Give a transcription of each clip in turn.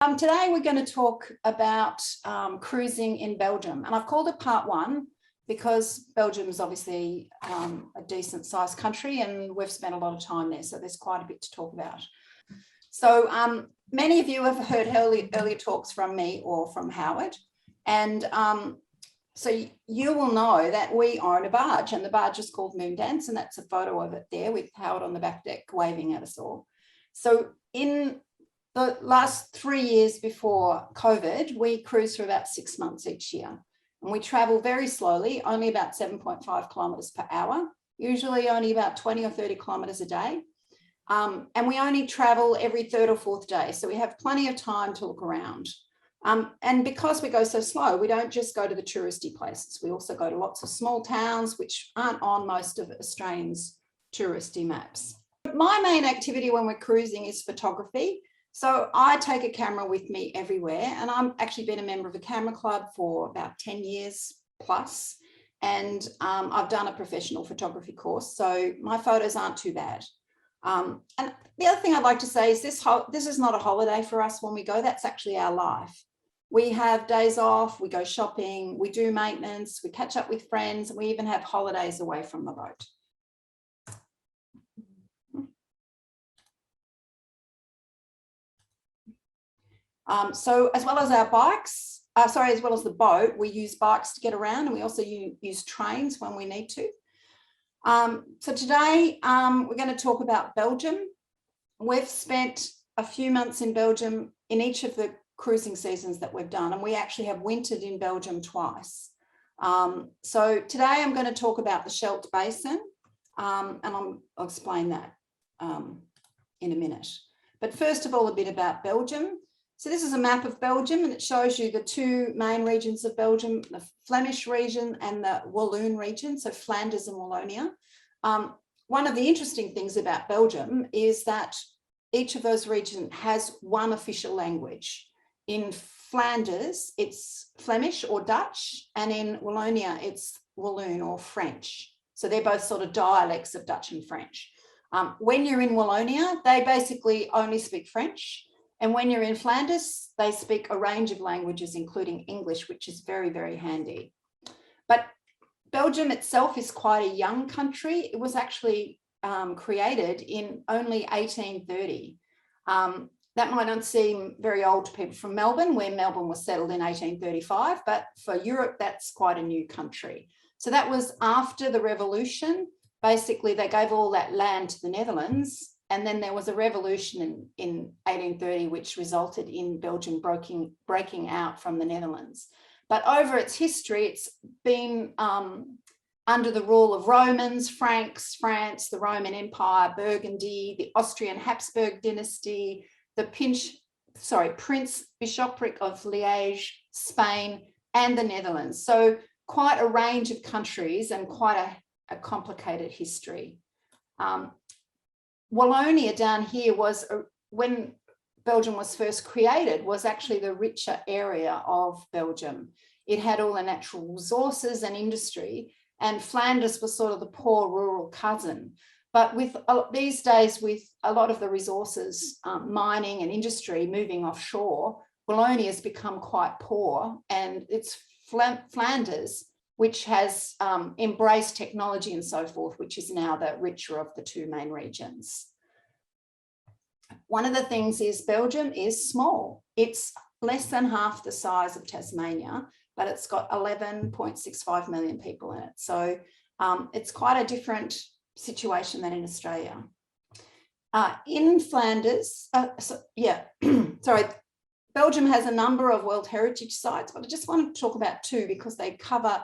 Today we're going to talk about cruising in Belgium, and I've called it part one because Belgium is obviously a decent sized country and we've spent a lot of time there, so there's quite a bit to talk about. So many of you have heard earlier talks from me or from Howard, and so you will know that we own a barge, and the barge is called Moondance, and that's a photo of it there with Howard on the back deck waving at us all. So in the last 3 years before COVID, we cruise for about 6 months each year, and we travel very slowly, only about 7.5 kilometres per hour, usually only about 20 or 30 kilometres a day. And we only travel every third or fourth day, so we have plenty of time to look around. And because we go so slow, we don't just go to the touristy places. We also go to lots of small towns which aren't on most of Australians' touristy maps. My main activity when we're cruising is photography. So I take a camera with me everywhere, and I've actually been a member of a camera club for about 10 years plus, and I've done a professional photography course, so my photos aren't too bad. And the other thing I'd like to say is this is not a holiday for us when we go. That's actually our life. We have days off, we go shopping, we do maintenance, we catch up with friends, and we even have holidays away from the boat. So as well as our bikes, as well as the boat, we use bikes to get around, and we also use trains when we need to. So today we're going to talk about Belgium. We've spent a few months in Belgium in each of the cruising seasons that we've done, and we actually have wintered in Belgium twice. So today I'm going to talk about the Scheldt Basin, and I'll explain that in a minute. But first of all, a bit about Belgium. So this is a map of Belgium, and it shows you the two main regions of Belgium, the Flemish region and the Walloon region, so Flanders and Wallonia. One of the interesting things about Belgium is that each of those regions has one official language. In Flanders, it's Flemish or Dutch, and in Wallonia, it's Walloon or French. So they're both sort of dialects of Dutch and French. When you're in Wallonia, they basically only speak French. And when you're in Flanders, they speak a range of languages, including English, which is very, very handy. But Belgium itself is quite a young country. It was actually created in only 1830. That might not seem very old to people from Melbourne, where Melbourne was settled in 1835, but for Europe, that's quite a new country. So that was after the revolution. Basically, they gave all that land to the Netherlands, and then there was a revolution in 1830, which resulted in Belgium breaking out from the Netherlands. But over its history, it's been under the rule of Romans, Franks, France, the Roman Empire, Burgundy, the Austrian Habsburg dynasty, the Prince Bishopric of Liège, Spain, and the Netherlands. So quite a range of countries and quite a complicated history. Wallonia down here was, when Belgium was first created, was actually the richer area of Belgium. It had all the natural resources and industry, and Flanders was sort of the poor rural cousin. But with these days, with a lot of the resources, mining and industry moving offshore, Wallonia has become quite poor, and it's Flanders which has embraced technology and so forth, which is now the richer of the two main regions. One of the things is Belgium is small. It's less than half the size of Tasmania, but it's got 11.65 million people in it. So it's quite a different situation than in Australia. In Flanders, Belgium has a number of World Heritage sites, but I just want to talk about two because they cover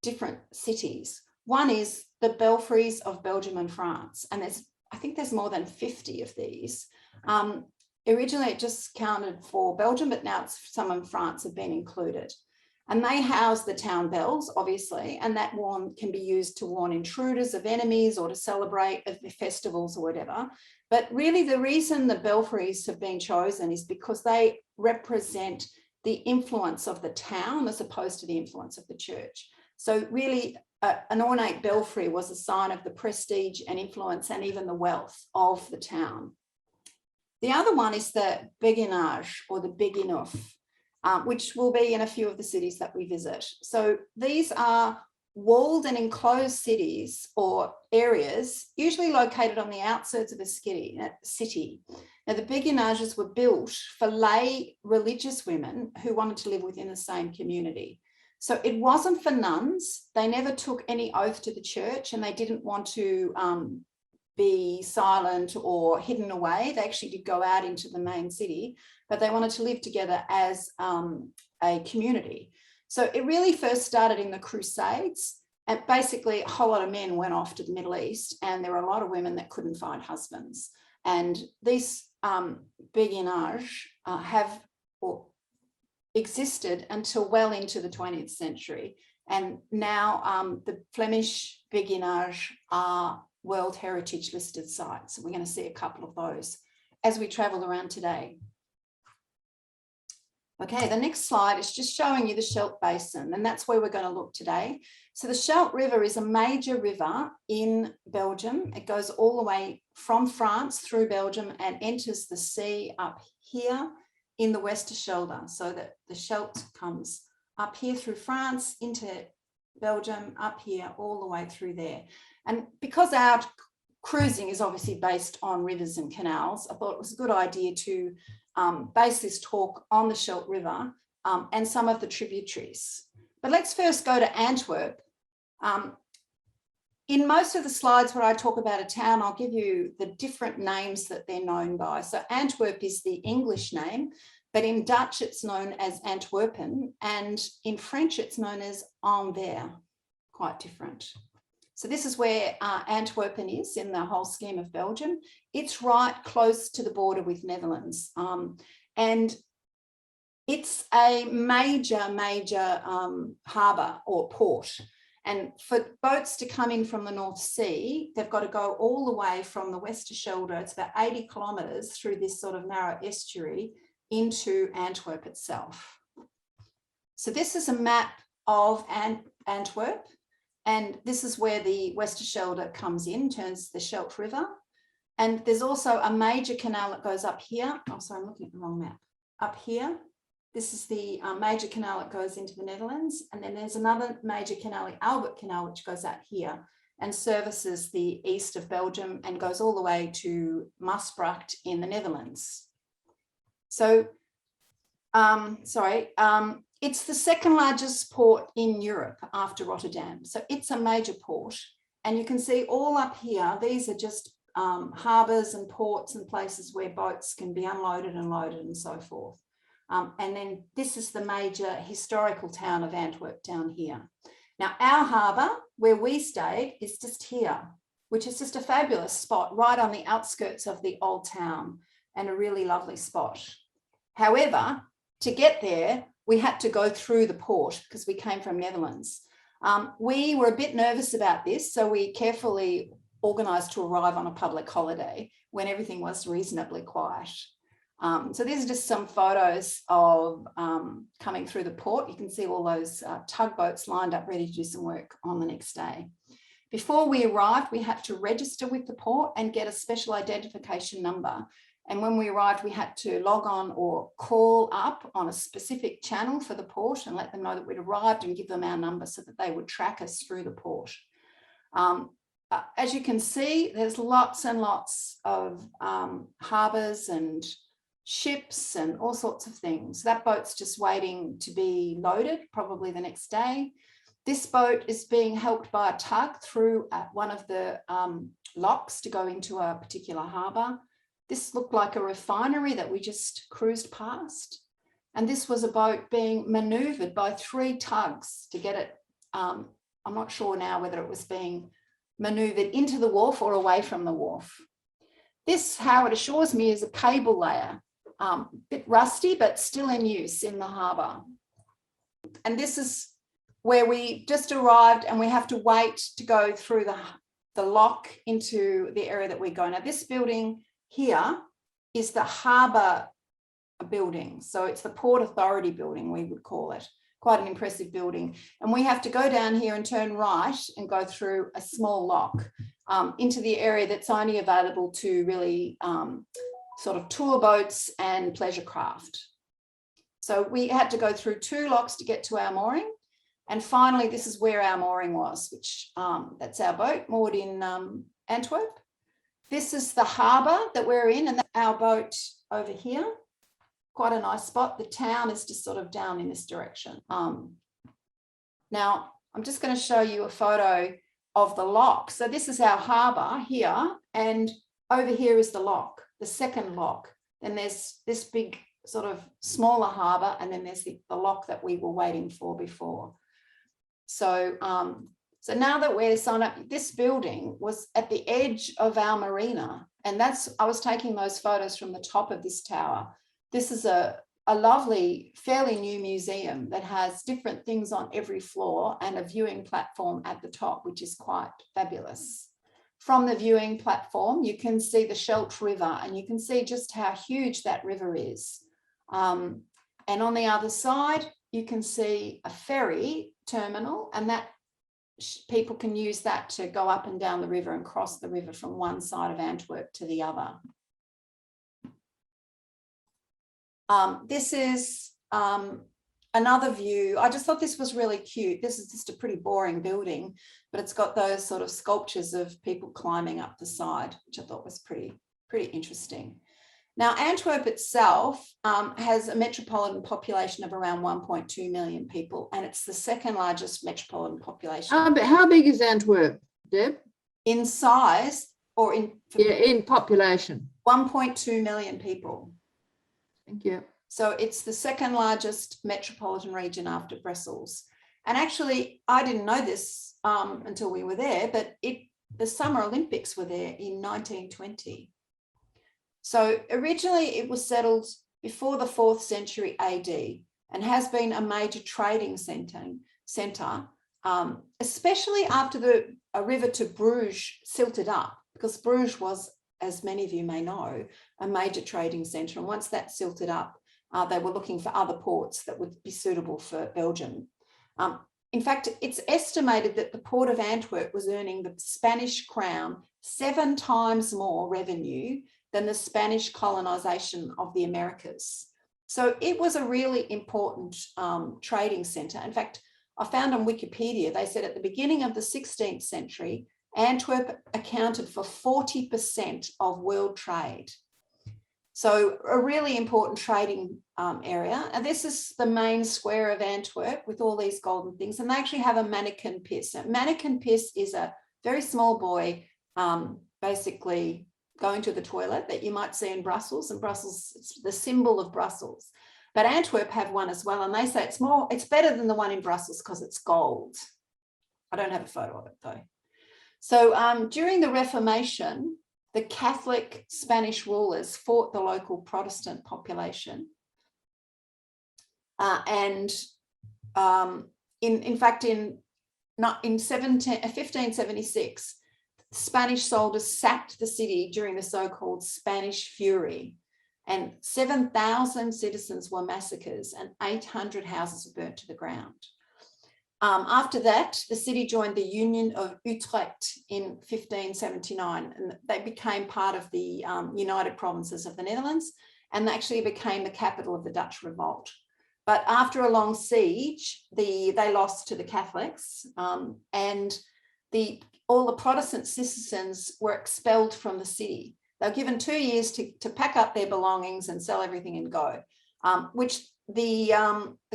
different cities. One is the belfries of Belgium and France, and I think there's more than 50 of these. Originally it just counted for Belgium, but now some in France have been included. And they house the town bells, obviously, and that can be used to warn intruders of enemies or to celebrate festivals or whatever. But really the reason the belfries have been chosen is because they represent the influence of the town as opposed to the influence of the church. So really an ornate belfry was a sign of the prestige and influence and even the wealth of the town. The other one is the béguinage or the béguinouf, which will be in a few of the cities that we visit. So these are walled and enclosed cities or areas, usually located on the outskirts of a city. Now, the béguinages were built for lay religious women who wanted to live within the same community. So it wasn't for nuns. They never took any oath to the church, and they didn't want to be silent or hidden away. They actually did go out into the main city, but they wanted to live together as a community. So it really first started in the Crusades, and basically a whole lot of men went off to the Middle East, and there were a lot of women that couldn't find husbands. And these béguinages have existed until well into the 20th century. And now the Flemish béguinages are World Heritage listed sites. We're going to see a couple of those as we travel around today. Okay, the next slide is just showing you the Scheldt Basin, and that's where we're going to look today. So the Scheldt River is a major river in Belgium. It goes all the way from France through Belgium and enters the sea up here in the Westerschelde. So that the Scheldt comes up here through France into Belgium, up here, all the way through there. And because our cruising is obviously based on rivers and canals, I thought it was a good idea to base this talk on the Scheldt River and some of the tributaries. But let's first go to Antwerp. In most of the slides where I talk about a town, I'll give you the different names that they're known by. So Antwerp is the English name, but in Dutch it's known as Antwerpen, and in French it's known as Anvers, quite different. So this is where Antwerpen is in the whole scheme of Belgium. It's right close to the border with Netherlands. And it's a major harbour or port. And for boats to come in from the North Sea, they've got to go all the way from the Westerschelde. It's about 80 kilometres through this sort of narrow estuary into Antwerp itself. So this is a map of Antwerp. And this is where the Westerschelde comes in, turns the Scheldt River. And there's also a major canal that goes up here. Oh, sorry, I'm looking at the wrong map. Up here, this is the major canal that goes into the Netherlands. And then there's another major canal, the Albert Canal, which goes out here and services the east of Belgium and goes all the way to Maasbracht in the Netherlands. So, it's the second largest port in Europe after Rotterdam. So it's a major port. And you can see all up here, these are just harbours and ports and places where boats can be unloaded and loaded and so forth. And then this is the major historical town of Antwerp down here. Now our harbour, where we stayed, is just here, which is just a fabulous spot right on the outskirts of the old town and a really lovely spot. However, to get there, we had to go through the port because we came from Netherlands. We were a bit nervous about this, so we carefully organised to arrive on a public holiday when everything was reasonably quiet. So these are just some photos of coming through the port. You can see all those tugboats lined up ready to do some work on the next day. Before we arrived, we had to register with the port and get a special identification number. And when we arrived, we had to log on or call up on a specific channel for the port and let them know that we'd arrived and give them our number so that they would track us through the port. As you can see, there's lots and lots of harbours and ships and all sorts of things. That boat's just waiting to be loaded, probably the next day. This boat is being helped by a tug through one of the locks to go into a particular harbour. This looked like a refinery that we just cruised past. And this was a boat being manoeuvred by 3 tugs to get it. I'm not sure now whether it was being manoeuvred into the wharf or away from the wharf. This, how it assures me, is a cable layer, a bit rusty, but still in use in the harbour. And this is where we just arrived and we have to wait to go through the lock into the area that we go. Now this building here is the harbour building. So it's the Port Authority building, we would call it. Quite an impressive building. And we have to go down here and turn right and go through a small lock into the area that's only available to really sort of tour boats and pleasure craft. So we had to go through 2 locks to get to our mooring. And finally, this is where our mooring was, which that's our boat moored in Antwerp. This is the harbour that we're in, and that's our boat over here. Quite a nice spot. The town is just sort of down in this direction. Now, I'm just going to show you a photo of the lock. So this is our harbour here, and over here is the lock, the second lock. Then there's this big sort of smaller harbour, and then there's the lock that we were waiting for before. So, so now that we're signed up, this building was at the edge of our marina, and I was taking those photos from the top of this tower. This is a lovely, fairly new museum that has different things on every floor and a viewing platform at the top, which is quite fabulous. From the viewing platform, you can see the Scheldt River, and you can see just how huge that river is. And on the other side, you can see a ferry terminal, and that people can use that to go up and down the river and cross the river from one side of Antwerp to the other. This is another view. I just thought this was really cute. This is just a pretty boring building, but it's got those sort of sculptures of people climbing up the side, which I thought was pretty interesting. Now, Antwerp itself has a metropolitan population of around 1.2 million people, and it's the second largest metropolitan population. How big is Antwerp, Deb? In size or in population? 1.2 million people. Thank you. So it's the second largest metropolitan region after Brussels. And actually, I didn't know this until we were there, but the Summer Olympics were there in 1920. So originally it was settled before the 4th century AD and has been a major trading centre, especially after a river to Bruges silted up, because Bruges was, as many of you may know, a major trading centre. And once that silted up, they were looking for other ports that would be suitable for Belgium. In fact, it's estimated that the port of Antwerp was earning the Spanish crown 7 times more revenue than the Spanish colonisation of the Americas. So it was a really important trading centre. In fact, I found on Wikipedia, they said at the beginning of the 16th century, Antwerp accounted for 40% of world trade. So a really important trading area. And this is the main square of Antwerp with all these golden things. And they actually have a mannequin piss. A mannequin piss is a very small boy basically going to the toilet that you might see in Brussels. And Brussels, it's the symbol of Brussels. But Antwerp have one as well. And they say it's better than the one in Brussels because it's gold. I don't have a photo of it though. So during the Reformation, the Catholic Spanish rulers fought the local Protestant population. In fact, in 1576, Spanish soldiers sacked the city during the so-called Spanish Fury, and 7,000 citizens were massacred and 800 houses were burnt to the ground. After that, the city joined the Union of Utrecht in 1579, and they became part of the United Provinces of the Netherlands, and they actually became the capital of the Dutch Revolt. But after a long siege, they lost to the Catholics, and all the Protestant citizens were expelled from the city. They were given 2 years to pack up their belongings and sell everything and go, which the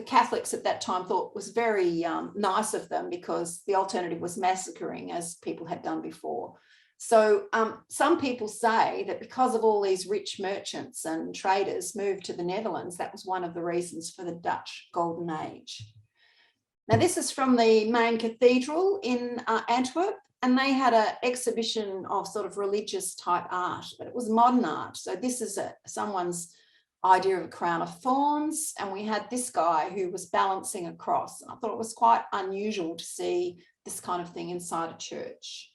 Catholics at that time thought was very nice of them, because the alternative was massacring, as people had done before. So some people say that because of all these rich merchants and traders moved to the Netherlands, that was one of the reasons for the Dutch Golden Age. Now, this is from the main cathedral in Antwerp, and they had an exhibition of sort of religious type art, but it was modern art. So this is someone's idea of a crown of thorns, and we had this guy who was balancing a cross. I thought it was quite unusual to see this kind of thing inside a church.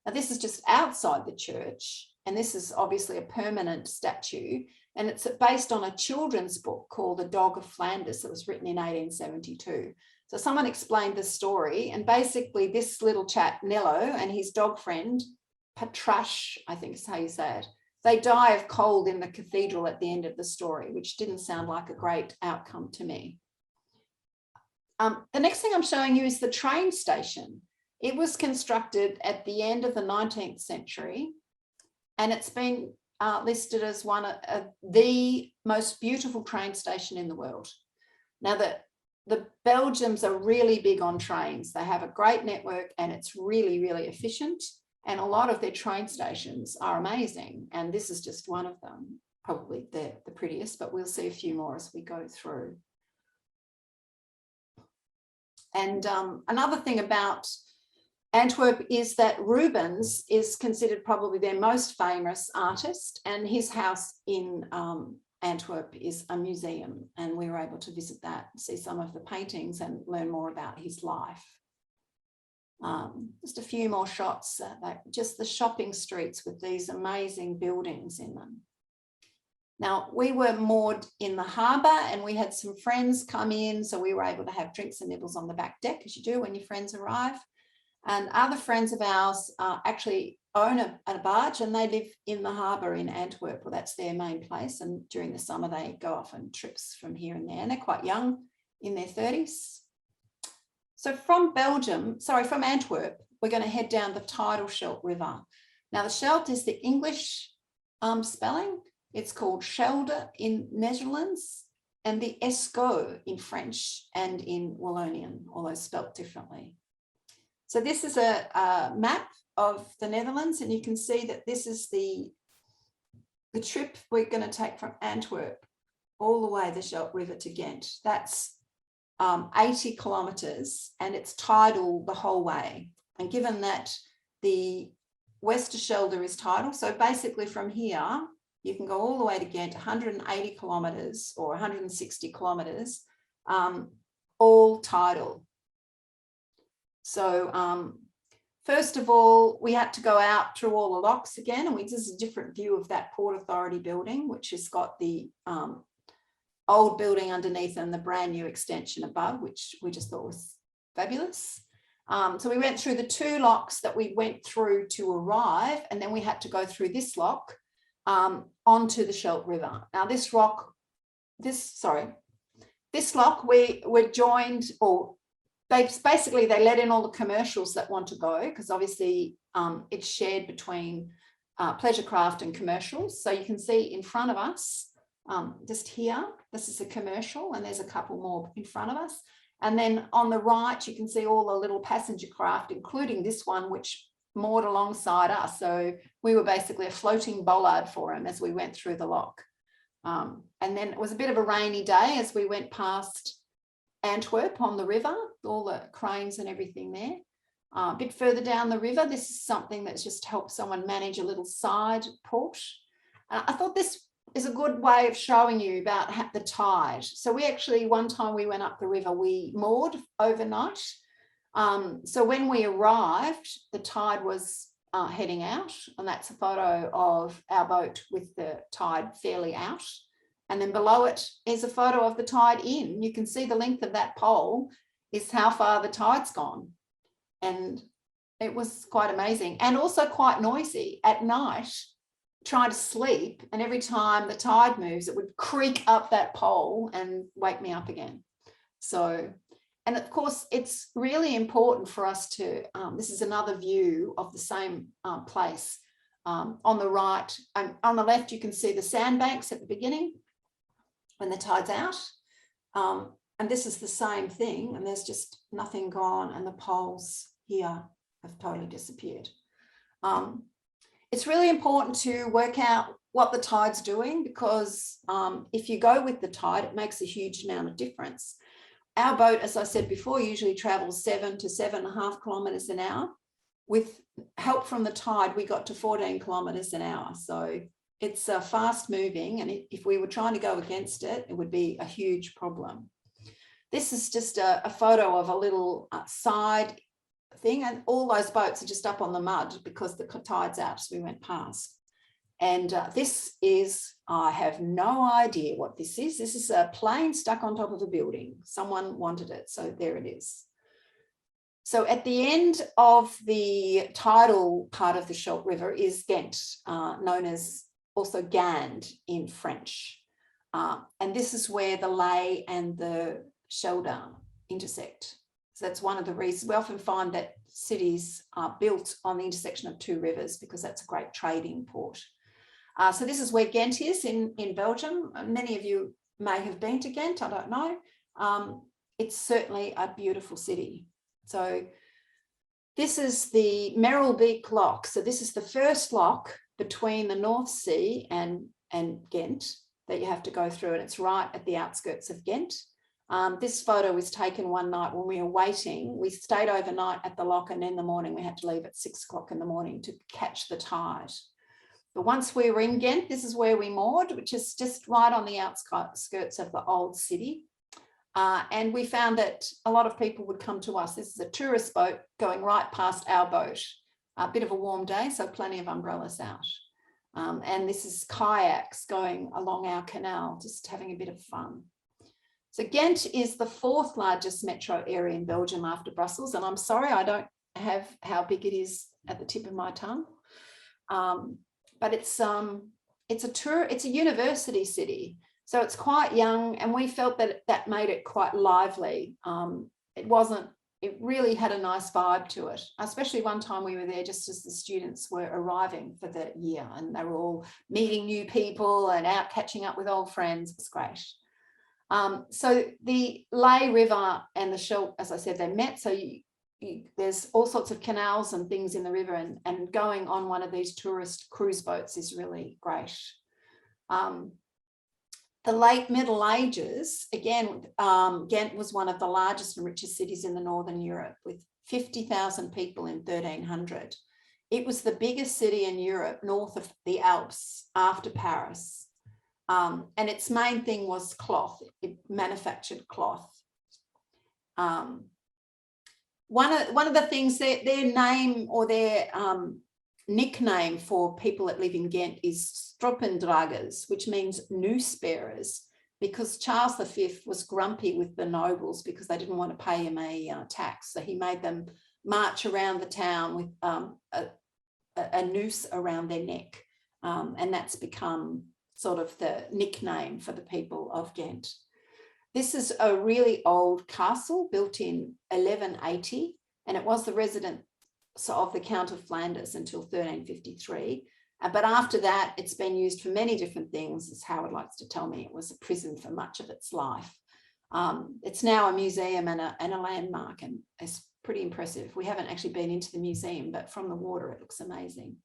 Now, this is just outside the church, and this is obviously a permanent statue, and it's based on a children's book called The Dog of Flanders that was written in 1872. So someone explained this story, and basically this little chap, Nello, and his dog friend, Patrache, I think is how you say it, they die of cold in the cathedral at the end of the story, which didn't sound like a great outcome to me. The next thing I'm showing you is the train station. It was constructed at the end of the 19th century, and it's been listed as one of the most beautiful train station in the world. Now, the Belgians are really big on trains. They have a great network and it's really, really efficient. And a lot of their train stations are amazing. And this is just one of them, probably the prettiest, but we'll see a few more as we go through. And another thing about Antwerp is that Rubens is considered probably their most famous artist, and his house in Antwerp is a museum, and we were able to visit that, see some of the paintings and learn more about his life. Just a few more shots, just the shopping streets with these amazing buildings in them. Now, we were moored in the harbour and we had some friends come in, so we were able to have drinks and nibbles on the back deck, as you do when your friends arrive. And other friends of ours actually own a barge, and they live in the harbour in Antwerp. Well, that's their main place. And during the summer, they go off on trips from here and there. And they're quite young, in their 30s. So from Antwerp, we're going to head down the tidal Scheldt River. Now, the Scheldt is the English spelling. It's called Schelde in Netherlands, and the Escaut in French and in Wallonian, although spelt differently. So this is a map of the Netherlands, and you can see that this is the trip we're going to take from Antwerp all the way the Scheldt River to Ghent. That's 80 kilometres, and it's tidal the whole way. And given that the Westerschelde is tidal, so basically from here, you can go all the way to Ghent, 180 kilometres or 160 kilometres, all tidal. So first of all, we had to go out through all the locks again, and this is a different view of that Port Authority building, which has got the old building underneath and the brand new extension above, which we just thought was fabulous. So we went through the two locks that we went through to arrive, and then we had to go through this lock onto the Scheldt River. Now this lock, we were joined, or they let in all the commercials that want to go, because obviously it's shared between pleasure craft and commercials. So you can see in front of us, just here, this is a commercial, and there's a couple more in front of us. And then on the right, you can see all the little passenger craft, including this one, which moored alongside us. So we were basically a floating bollard for him as we went through the lock. And then it was a bit of a rainy day as we went past Antwerp on the river, all the cranes and everything there. A bit further down the river, this is something that's just helped someone manage a little side port. I thought this is a good way of showing you about the tide. So we actually, one time we went up the river, we moored overnight. So when we arrived, the tide was heading out, and that's a photo of our boat with the tide fairly out. And then below it is a photo of the tide in. You can see the length of that pole is how far the tide's gone. And it was quite amazing, and also quite noisy at night, trying to sleep. And every time the tide moves, it would creak up that pole and wake me up again. So, and of course, it's really important for us to, this is another view of the same place. On the right, and on the left, you can see the sandbanks at the beginning when the tide's out. And this is the same thing, and there's just nothing gone, and the poles here have totally disappeared. It's really important to work out what the tide's doing, because if you go with the tide, it makes a huge amount of difference. Our boat, as I said before, usually travels 7 to 7.5 kilometres an hour. With help from the tide, we got to 14 kilometres an hour. So it's fast moving, and if we were trying to go against it, it would be a huge problem. This is just a photo of a little side thing, and all those boats are just up on the mud because the tide's out, so we went past. And this is, I have no idea what this is. This is a plane stuck on top of a building. Someone wanted it, so there it is. So at the end of the tidal part of the Scheldt River is Ghent, known as also Gand in French. And this is where the Lay and the Scheldt intersect. So that's one of the reasons we often find that cities are built on the intersection of two rivers, because that's a great trading port. So this is where Ghent is in Belgium. Many of you may have been to Ghent, I don't know. It's certainly a beautiful city. So this is the Merelbeek Lock. So this is the first lock between the North Sea and Ghent that you have to go through, and it's right at the outskirts of Ghent. This photo was taken one night when we were waiting. We stayed overnight at the lock, and in the morning we had to leave at 6 o'clock in the morning to catch the tide. But once we were in Ghent, this is where we moored, which is just right on the outskirts of the old city. And we found that a lot of people would come to us. This is a tourist boat going right past our boat. A bit of a warm day, so plenty of umbrellas out. And this is kayaks going along our canal, just having a bit of fun. So Ghent is the 4th largest metro area in Belgium after Brussels. And I'm sorry, I don't have how big it is at the tip of my tongue. But it's a university city. So it's quite young, and we felt that that made it quite lively. It really had a nice vibe to it, especially one time we were there just as the students were arriving for the year, and they were all meeting new people and out catching up with old friends. It was great. So the Lay River and the Scheldt, as I said, they met. So there's all sorts of canals and things in the river, and going on one of these tourist cruise boats is really great. The late Middle Ages, again, Ghent was one of the largest and richest cities in the Northern Europe, with 50,000 people in 1300. It was the biggest city in Europe north of the Alps after Paris. And its main thing was cloth. It manufactured cloth. One of the things, their name or their nickname for people that live in Ghent is Stropendragers, which means noose bearers, because Charles V was grumpy with the nobles because they didn't want to pay him a tax. So he made them march around the town with a noose around their neck. And that's become sort of the nickname for the people of Ghent. This is a really old castle built in 1180, and it was the residence of the Count of Flanders until 1353. But after that, it's been used for many different things, as Howard likes to tell me. It was a prison for much of its life. It's now a museum and a landmark, and it's pretty impressive. We haven't actually been into the museum, but from the water, it looks amazing.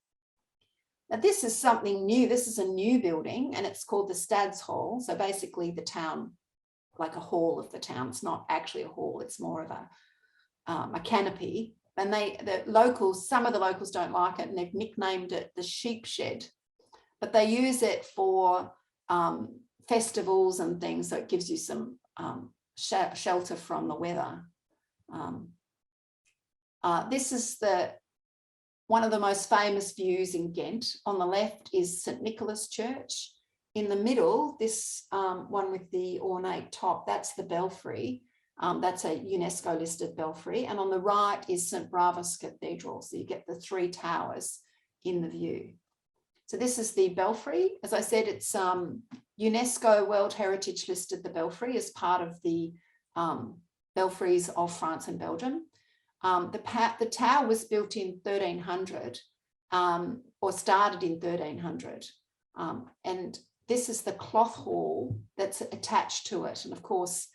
Now, this is something new. This is a new building, and it's called the Stadshall. So basically the town, like a hall of the town. It's not actually a hall. It's more of a canopy. And some of the locals don't like it, and they've nicknamed it the sheep shed, but they use it for festivals and things. So it gives you some shelter from the weather. This is one of the most famous views in Ghent. On the left is St. Nicholas Church. In the middle, this one with the ornate top, that's the belfry. That's a UNESCO listed belfry. And on the right is St. Bravus Cathedral. So you get the 3 towers in the view. So this is the belfry. As I said, it's UNESCO World Heritage listed the belfry as part of the belfries of France and Belgium. The tower was built in 1300 or started in 1300. And this is the cloth hall that's attached to it. And of course,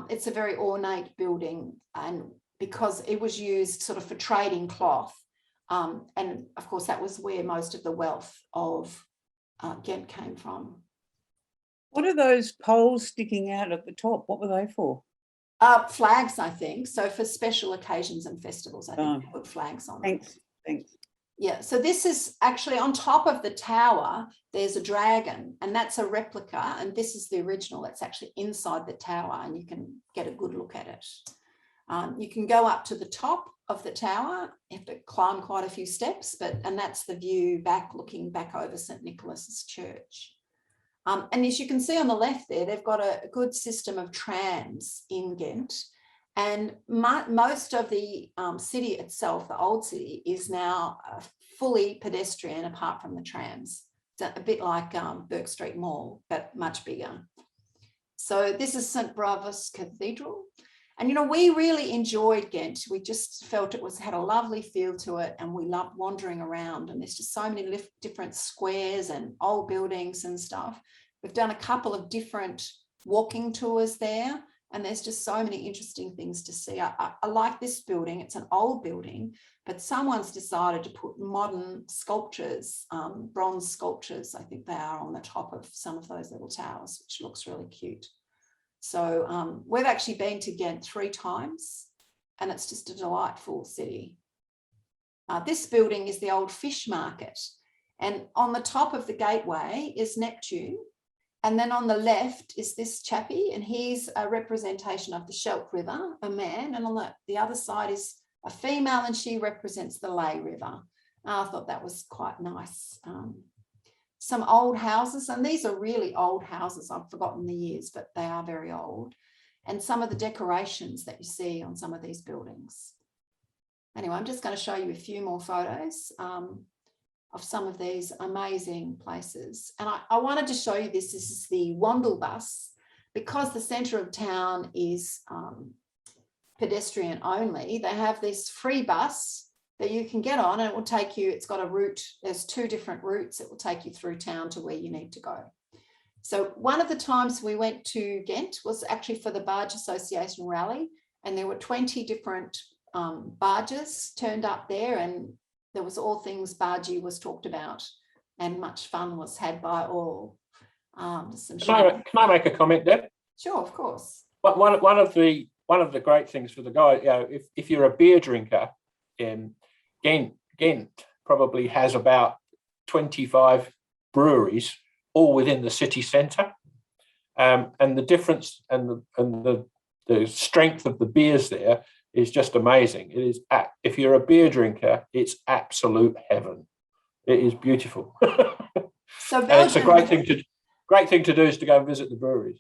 it's a very ornate building, and because it was used sort of for trading cloth. And of course, that was where most of the wealth of Ghent came from. What are those poles sticking out at the top? What were they for? Flags, I think. So for special occasions and festivals, I think they put flags on. Thanks. Yeah, so this is actually on top of the tower, there's a dragon, and that's a replica, and this is the original. It's actually inside the tower, and you can get a good look at it. You can go up to the top of the tower. You have to climb quite a few steps, and that's the view looking back over St. Nicholas's Church. And as you can see on the left there, they've got a good system of trams in Ghent. And most of the city itself, the old city, is now fully pedestrian apart from the trams. It's a bit like Burke Street Mall, but much bigger. So this is St. Bravos Cathedral. And, you know, we really enjoyed Ghent. We just felt it had a lovely feel to it, and we loved wandering around, and there's just so many different squares and old buildings and stuff. We've done a couple of different walking tours there, and there's just so many interesting things to see. I like this building. It's an old building, but someone's decided to put modern sculptures, bronze sculptures, I think they are, on the top of some of those little towers, which looks really cute. So we've actually been to Ghent 3 times, and it's just a delightful city. This building is the old fish market, and on the top of the gateway is Neptune, and then on the left is this chappie, and he's a representation of the Scheldt River, a man, and on the other side is a female, and she represents the Ley River. I thought that was quite nice. Some old houses, and these are really old houses. I've forgotten the years, but they are very old. And some of the decorations that you see on some of these buildings. Anyway, I'm just going to show you a few more photos of some of these amazing places. And I wanted to show you this. This is the Wandel bus, because the centre of town is pedestrian only. They have this free bus that you can get on, and it will take you, it's got a route, there's 2 different routes. It will take you through town to where you need to go. So one of the times we went to Ghent was actually for the Barge Association rally, and there were 20 different barges turned up there, and there was all things bargey was talked about, and much fun was had by all. Can I make a comment, Deb? Sure, of course. But one of the great things for the guy, you know, if you're a beer drinker, Ghent probably has about 25 breweries, all within the city centre, and the difference and the strength of the beers there is just amazing. It is, if you're a beer drinker, it's absolute heaven. It is beautiful. So Belgium, and it's a great thing to do is to go and visit the breweries.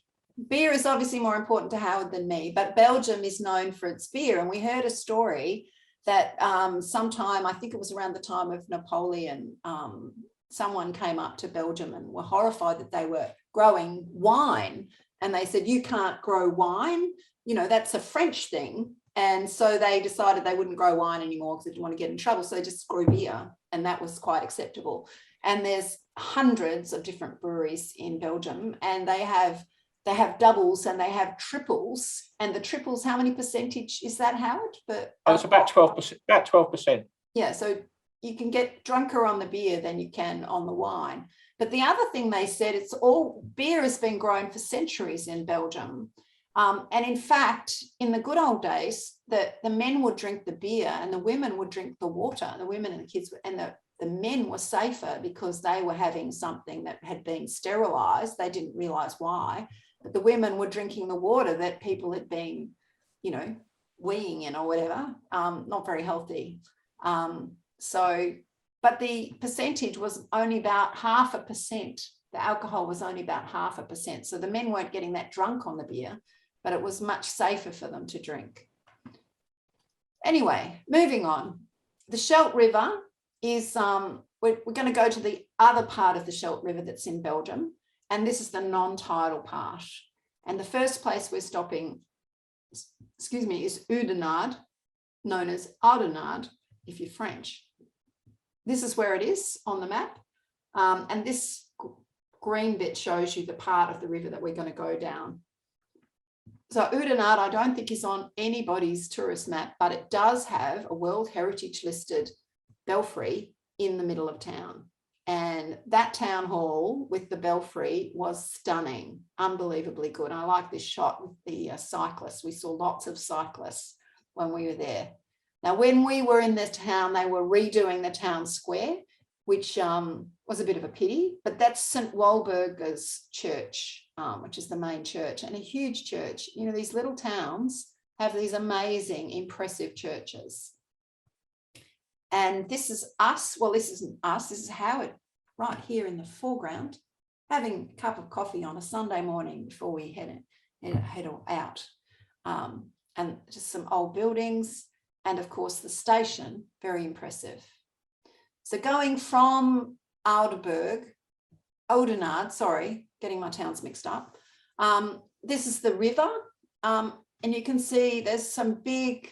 Beer is obviously more important to Howard than me, but Belgium is known for its beer, and we heard a story that sometime, I think it was around the time of Napoleon, someone came up to Belgium and were horrified that they were growing wine. And they said, you can't grow wine, you know, that's a French thing. And so they decided they wouldn't grow wine anymore because they didn't want to get in trouble. So they just grew beer, and that was quite acceptable. And there's hundreds of different breweries in Belgium, and they have doubles and they have triples. And the triples, how many percentage is that, Howard? It's about 12%. About 12%. Yeah, so you can get drunker on the beer than you can on the wine. But the other thing they said, beer has been grown for centuries in Belgium. And in fact, in the good old days, the men would drink the beer and the women would drink the water. The women and the kids, and the men were safer because they were having something that had been sterilised. They didn't realise why. But the women were drinking the water that people had been, you know, weeing in or whatever, not very healthy. But the percentage was only about 0.5%. The alcohol was only about 0.5%. So the men weren't getting that drunk on the beer, but it was much safer for them to drink. Anyway, moving on. The Scheldt River is, we're going to go to the other part of the Scheldt River that's in Belgium. And this is the non-tidal part. And the first place we're stopping, is Oudenaarde, known as Oudenaarde, if you're French. This is where it is on the map. And this green bit shows you the part of the river that we're going to go down. So Oudenaarde, I don't think is on anybody's tourist map, but it does have a World Heritage listed belfry in the middle of town. And that town hall with the belfry was stunning, unbelievably good. I like this shot with the cyclists. We saw lots of cyclists when we were there. Now, when we were in the town, they were redoing the town square, which was a bit of a pity, but that's St. Walburga's church, which is the main church, and a huge church. You know, these little towns have these amazing, impressive churches. And this is us. Well, this isn't us. This is Howard right here in the foreground, having a cup of coffee on a Sunday morning before we head out. And just some old buildings. And of course, the station, very impressive. So going from Oudeberg Oudenaarde, sorry, getting my towns mixed up. This is the river, and you can see there's some big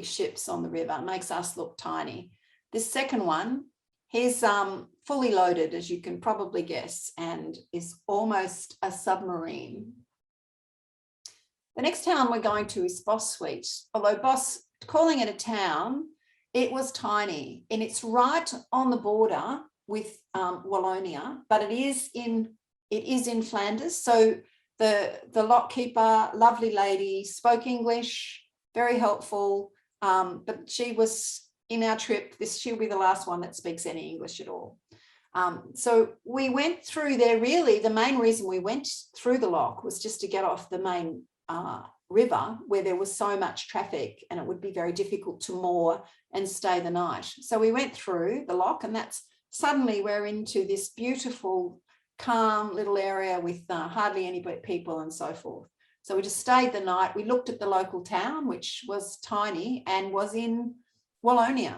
ships on the river. It makes us look tiny. This second one, he's fully loaded, as you can probably guess, and is almost a submarine. The next town we're going to is Bossuet. Although calling it a town, it was tiny, and it's right on the border with Wallonia, but it is in Flanders. So the lockkeeper, lovely lady, spoke English, very helpful, but she was in our trip. She'll be the last one that speaks any English at all. So we went through there. Really, the main reason we went through the lock was just to get off the main river, where there was so much traffic and it would be very difficult to moor and stay the night. So we went through the lock, and that's suddenly we're into this beautiful, calm little area with hardly any people and so forth. So we just stayed the night. We looked at the local town, which was tiny and was in Wallonia.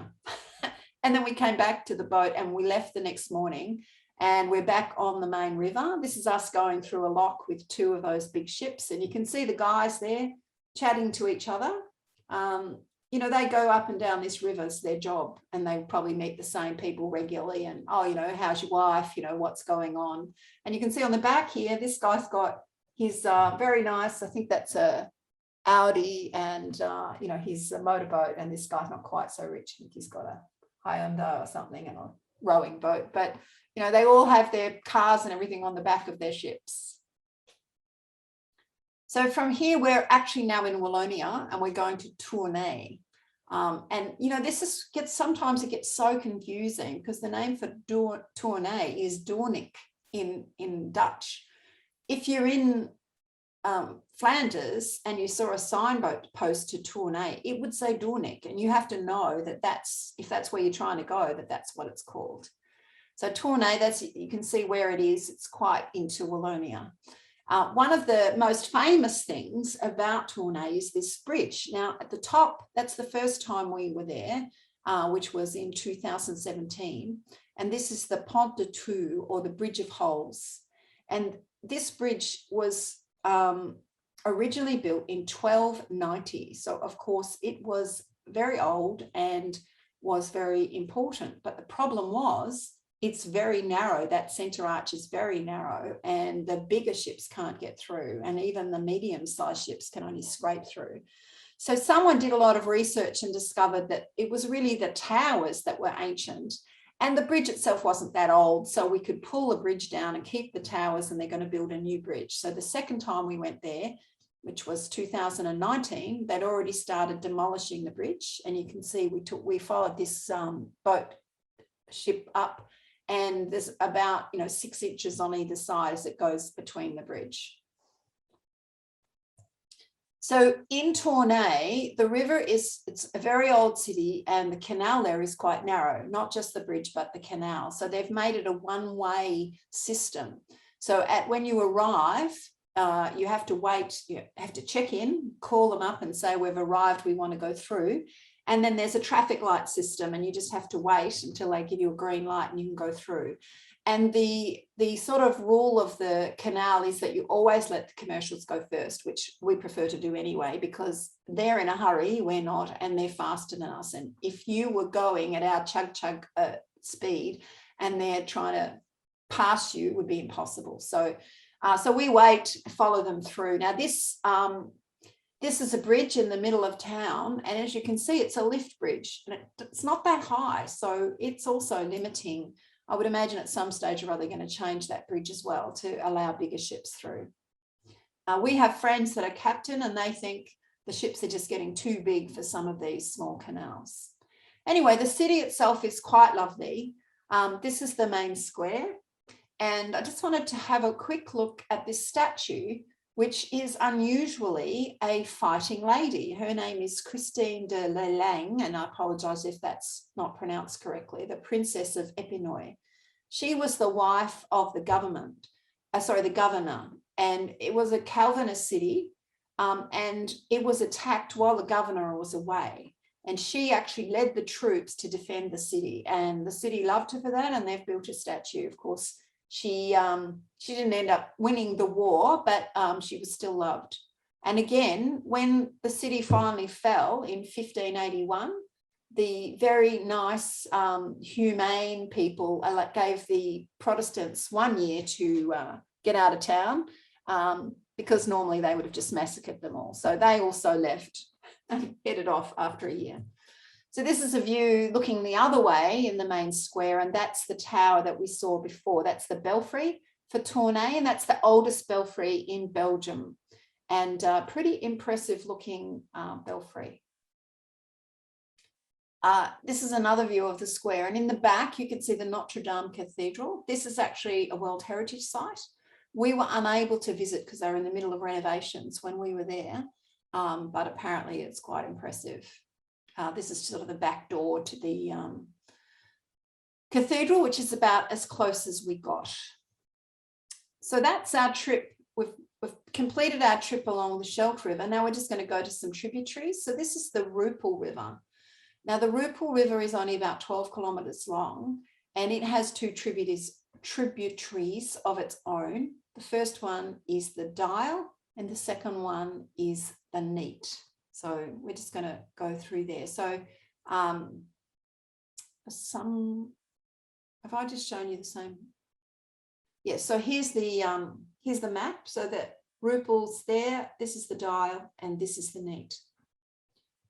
And then we came back to the boat and we left the next morning, and we're back on the main river. This is us going through a lock with two of those big ships, and you can see the guys there chatting to each other. You know, they go up and down this river, it's their job, and they probably meet the same people regularly, and, oh, you know, how's your wife? You know, what's going on? And you can see on the back here, this guy's got his very nice, I think that's a Audi, and, you know, he's a motorboat, and this guy's not quite so rich. I think he's got a Hyundai or something and a rowing boat, but you know, they all have their cars and everything on the back of their ships. So from here, we're actually now in Wallonia, and we're going to Tournai. And you know, sometimes it gets so confusing because the name for Tournai is Doornik in Dutch. If you're in Flanders and you saw a signpost to Tournai, it would say Doornik, and you have to know that if that's where you're trying to go, that's what it's called. So Tournai, you can see where it is. It's quite into Wallonia. One of the most famous things about Tournai is this bridge. Now at the top, that's the first time we were there, which was in 2017. And this is the Pont de Two, or the Bridge of Holes. And this bridge was originally built in 1290. So of course it was very old and was very important. But the problem was, it's very narrow. That center arch is very narrow, and the bigger ships can't get through, and even the medium-sized ships can only scrape through. So someone did a lot of research and discovered that it was really the towers that were ancient, and the bridge itself wasn't that old, so we could pull the bridge down and keep the towers, and they're going to build a new bridge. So the second time we went there, which was 2019, they'd already started demolishing the bridge, and you can see we followed this boat ship up, and there's about 6 inches on either side as it goes between the bridge. So in Tournai, the river it's a very old city, and the canal there is quite narrow, not just the bridge, but the canal. So they've made it a one-way system. So when you arrive, you have to wait, you have to check in, call them up and say, we've arrived, we want to go through. And then there's a traffic light system, and you just have to wait until they give you a green light and you can go through. And the sort of rule of the canal is that you always let the commercials go first, which we prefer to do anyway, because they're in a hurry, we're not, and they're faster than us. And if you were going at our chug speed and they're trying to pass you, it would be impossible. So we wait, follow them through. Now this is a bridge in the middle of town, and as you can see, it's a lift bridge, and it's not that high, so it's also limiting. I would imagine at some stage or other they're going to change that bridge as well to allow bigger ships through. We have friends that are captain, and they think the ships are just getting too big for some of these small canals. Anyway, the city itself is quite lovely. This is the main square, and I just wanted to have a quick look at this statue, which is unusually a fighting lady. Her name is Christine de Lelang, and I apologise if that's not pronounced correctly, the Princess of Epinoy. She was the wife of the governor, and it was a Calvinist city, and it was attacked while the governor was away. And she actually led the troops to defend the city, and the city loved her for that, and they've built a statue. Of course, She didn't end up winning the war, but she was still loved. And again, when the city finally fell in 1581, the very nice, humane people gave the Protestants 1 year to get out of town, because normally they would have just massacred them all. So they also left and headed off after a year. So this is a view looking the other way in the main square, and that's the tower that we saw before. That's the belfry for Tournai, and that's the oldest belfry in Belgium, and pretty impressive looking belfry. This is another view of the square, and in the back you can see the Notre Dame Cathedral. This is actually a World Heritage Site. We were unable to visit because they were in the middle of renovations when we were there, but apparently it's quite impressive. This is sort of the back door to the cathedral, which is about as close as we got. So that's our trip. We've completed our trip along the Scheldt River. Now we're just going to go to some tributaries. So this is the Rupel River. Now the Rupel River is only about 12 kilometres long, and it has two tributaries of its own. The first one is the Dial, and the second one is the Neat. So we're just going to go through there. So have I just shown you the same? Yes, so here's the map. So that Rupel's there, this is the Dial, and this is the Neat.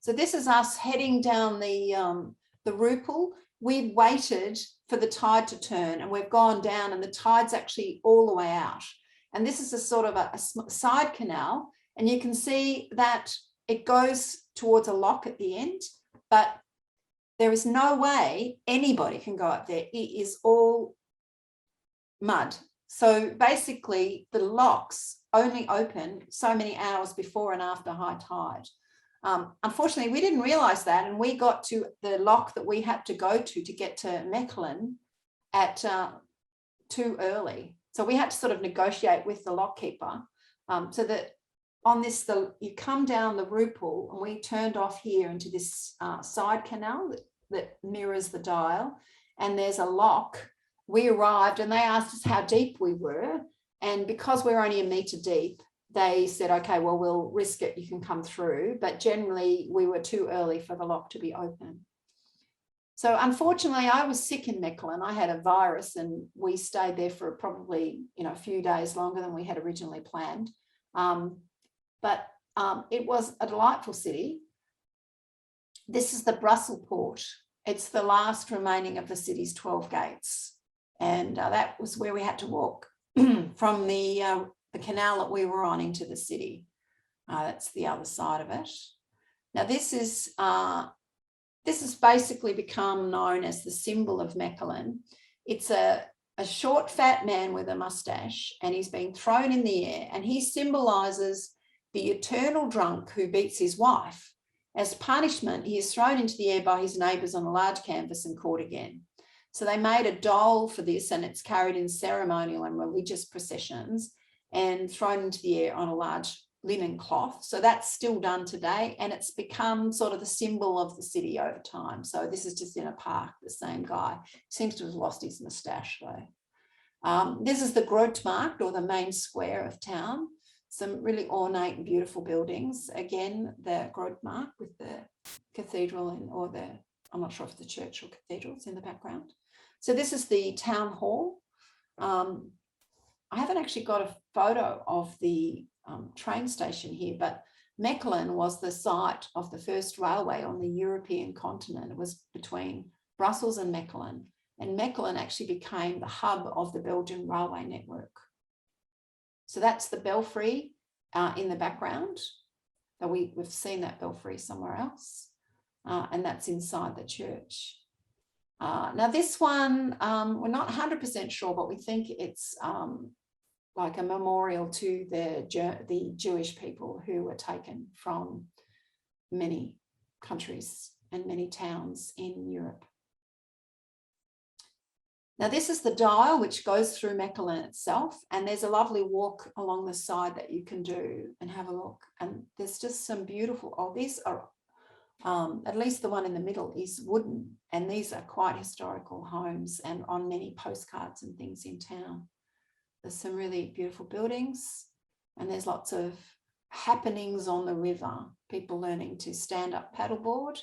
So this is us heading down the Rupel. We've waited for the tide to turn, and we've gone down, and the tide's actually all the way out. And this is a sort of a side canal, and you can see that it goes towards a lock at the end, but there is no way anybody can go up there. It is all mud. So basically the locks only open so many hours before and after high tide. Unfortunately, we didn't realize that, and we got to the lock that we had to go to get to Mechelen at too early. So we had to sort of negotiate with the lock keeper, so that on this, you come down the Rupel, and we turned off here into this side canal that mirrors the Dial, and there's a lock. We arrived and they asked us how deep we were, and because we're only a metre deep, they said, okay, well, we'll risk it, you can come through, but generally we were too early for the lock to be open. So unfortunately, I was sick in Mechelen. I had a virus, and we stayed there for probably a few days longer than we had originally planned. But it was a delightful city. This is the Brussels port. It's the last remaining of the city's 12 gates. And that was where we had to walk from the canal that we were on into the city. That's the other side of it. Now this has basically become known as the symbol of Mechelen. It's a short, fat man with a mustache, and he's been thrown in the air, and he symbolises the eternal drunk who beats his wife. As punishment, he is thrown into the air by his neighbours on a large canvas and caught again. So they made a doll for this, and it's carried in ceremonial and religious processions and thrown into the air on a large linen cloth. So that's still done today, and it's become sort of the symbol of the city over time. So this is just in a park, the same guy. Seems to have lost his moustache though. This is the Grootmarkt, or the main square of town. Some really ornate and beautiful buildings. Again, the Grootmarkt with the cathedral I'm not sure if it's the church or cathedral's in the background. So this is the town hall. I haven't actually got a photo of the train station here, but Mechelen was the site of the first railway on the European continent. It was between Brussels and Mechelen actually became the hub of the Belgian railway network. So that's the belfry in the background. So we've seen that belfry somewhere else, and that's inside the church. Now this one, we're not 100% sure, but we think it's like a memorial to the Jewish people who were taken from many countries and many towns in Europe. Now this is the Dial, which goes through Mechelen itself, and there's a lovely walk along the side that you can do and have a look. And there's just some beautiful, these are, at least the one in the middle is wooden, and these are quite historical homes and on many postcards and things in town. There's some really beautiful buildings, and there's lots of happenings on the river, people learning to stand up paddleboard.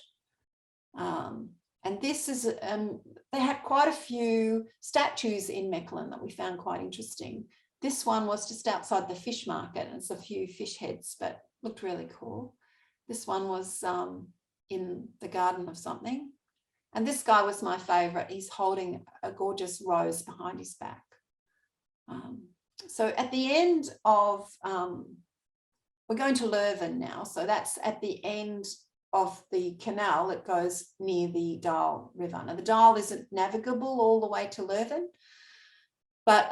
And this is, they had quite a few statues in Mechelen that we found quite interesting. This one was just outside the fish market, and it's a few fish heads, but looked really cool. This one was in the garden of something. And this guy was my favorite. He's holding a gorgeous rose behind his back. So at the end of, we're going to Leuven now. So that's at the end of the canal that goes near the Daal River. Now the Daal isn't navigable all the way to Leuven, but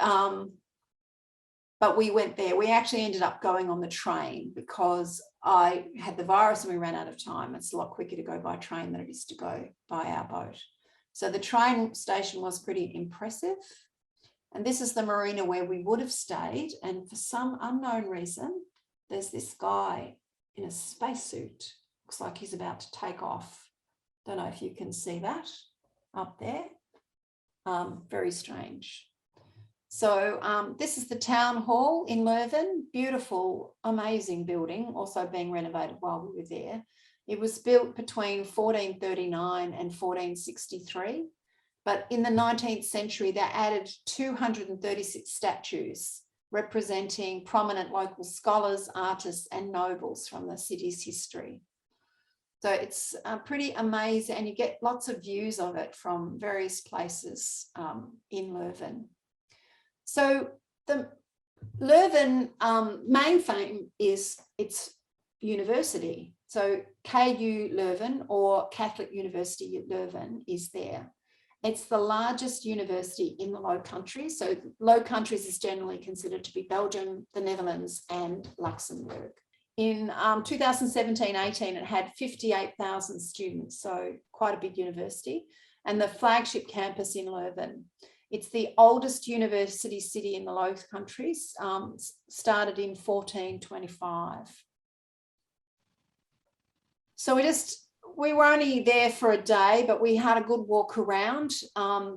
we went there. We actually ended up going on the train because I had the virus and we ran out of time. It's a lot quicker to go by train than it is to go by our boat. So the train station was pretty impressive. And this is the marina where we would have stayed. And for some unknown reason, there's this guy in a spacesuit. Looks like he's about to take off. Don't know if you can see that up there. Very strange. So this is the town hall in Leuven. Beautiful, amazing building, also being renovated while we were there. It was built between 1439 and 1463. But in the 19th century, they added 236 statues representing prominent local scholars, artists, and nobles from the city's history. So it's pretty amazing, and you get lots of views of it from various places in Leuven. So the Leuven main fame is its university. So KU Leuven, or Catholic University Leuven, is there. It's the largest university in the Low Countries. So Low Countries is generally considered to be Belgium, the Netherlands, and Luxembourg. In 2017-18, it had 58,000 students, so quite a big university, and the flagship campus in Leuven. It's the oldest university city in the Low Countries, started in 1425. So we were only there for a day, but we had a good walk around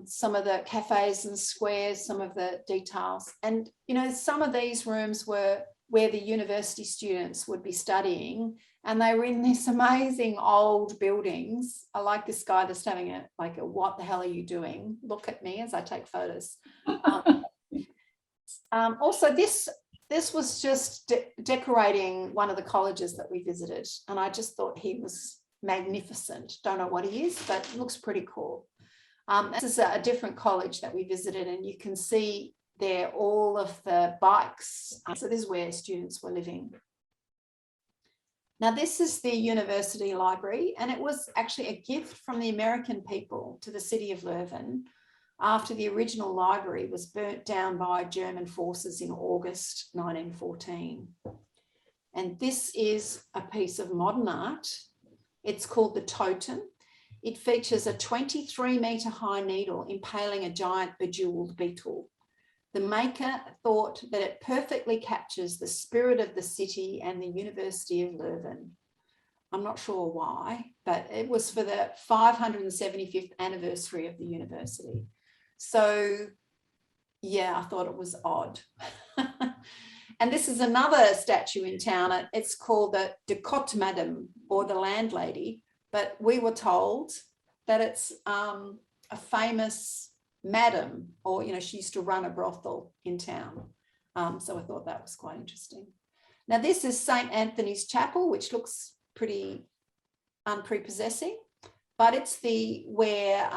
some of the cafes and squares, some of the details. And, you know, some of these rooms were where the university students would be studying, and they were in these amazing old buildings. I like this guy that's having a what the hell are you doing? Look at me as I take photos. Also, this was just decorating one of the colleges that we visited, and I just thought he was magnificent. Don't know what he is, but it looks pretty cool. This is a different college that we visited, and you can see there all of the bikes. So this is where students were living. Now, this is the university library, and it was actually a gift from the American people to the city of Leuven after the original library was burnt down by German forces in August 1914. And this is a piece of modern art. It's called the Totem. It features a 23-metre high needle impaling a giant bejewelled beetle. The maker thought that it perfectly captures the spirit of the city and the University of Leuven. I'm not sure why, but it was for the 575th anniversary of the university. So, yeah, I thought it was odd. And this is another statue in town. It's called the De Cotte Madame, or the landlady, but we were told that it's a famous madam, or, you know, she used to run a brothel in town. So I thought that was quite interesting. Now, this is St. Anthony's Chapel, which looks pretty unprepossessing, but it's where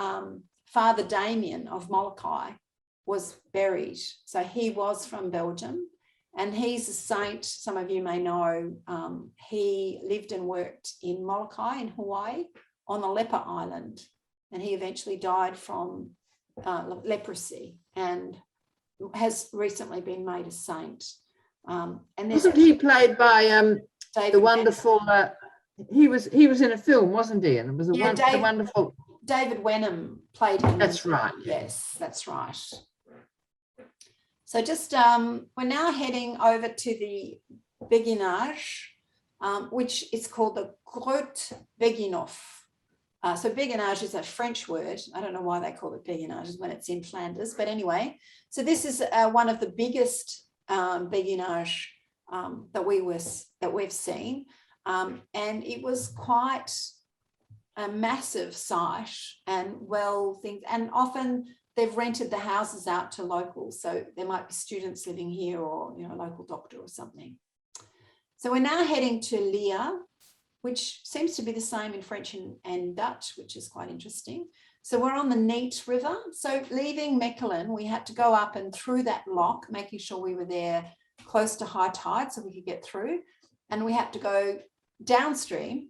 Father Damien of Molokai was buried. So he was from Belgium, and he's a saint, some of you may know. He lived and worked in Molokai in Hawaii on the leper island, and he eventually died from leprosy and has recently been made a saint. And Wasn't he played by David the wonderful? He was in a film, wasn't he? And it was the wonderful David Wenham played him. That's right. Yes, that's right. So just we're now heading over to the Beguinage, which is called the Groot Beginhof. So béguinage is a French word. I don't know why they call it béguinage when it's in Flanders, but anyway, so this is one of the biggest béguinage that we've seen, and it was quite a massive site and and often they've rented the houses out to locals, so there might be students living here or a local doctor or something. So we're now heading to Leer, which seems to be the same in French and Dutch, which is quite interesting. So we're on the Neat River. So leaving Mechelen, we had to go up and through that lock, making sure we were there close to high tide so we could get through. And we had to go downstream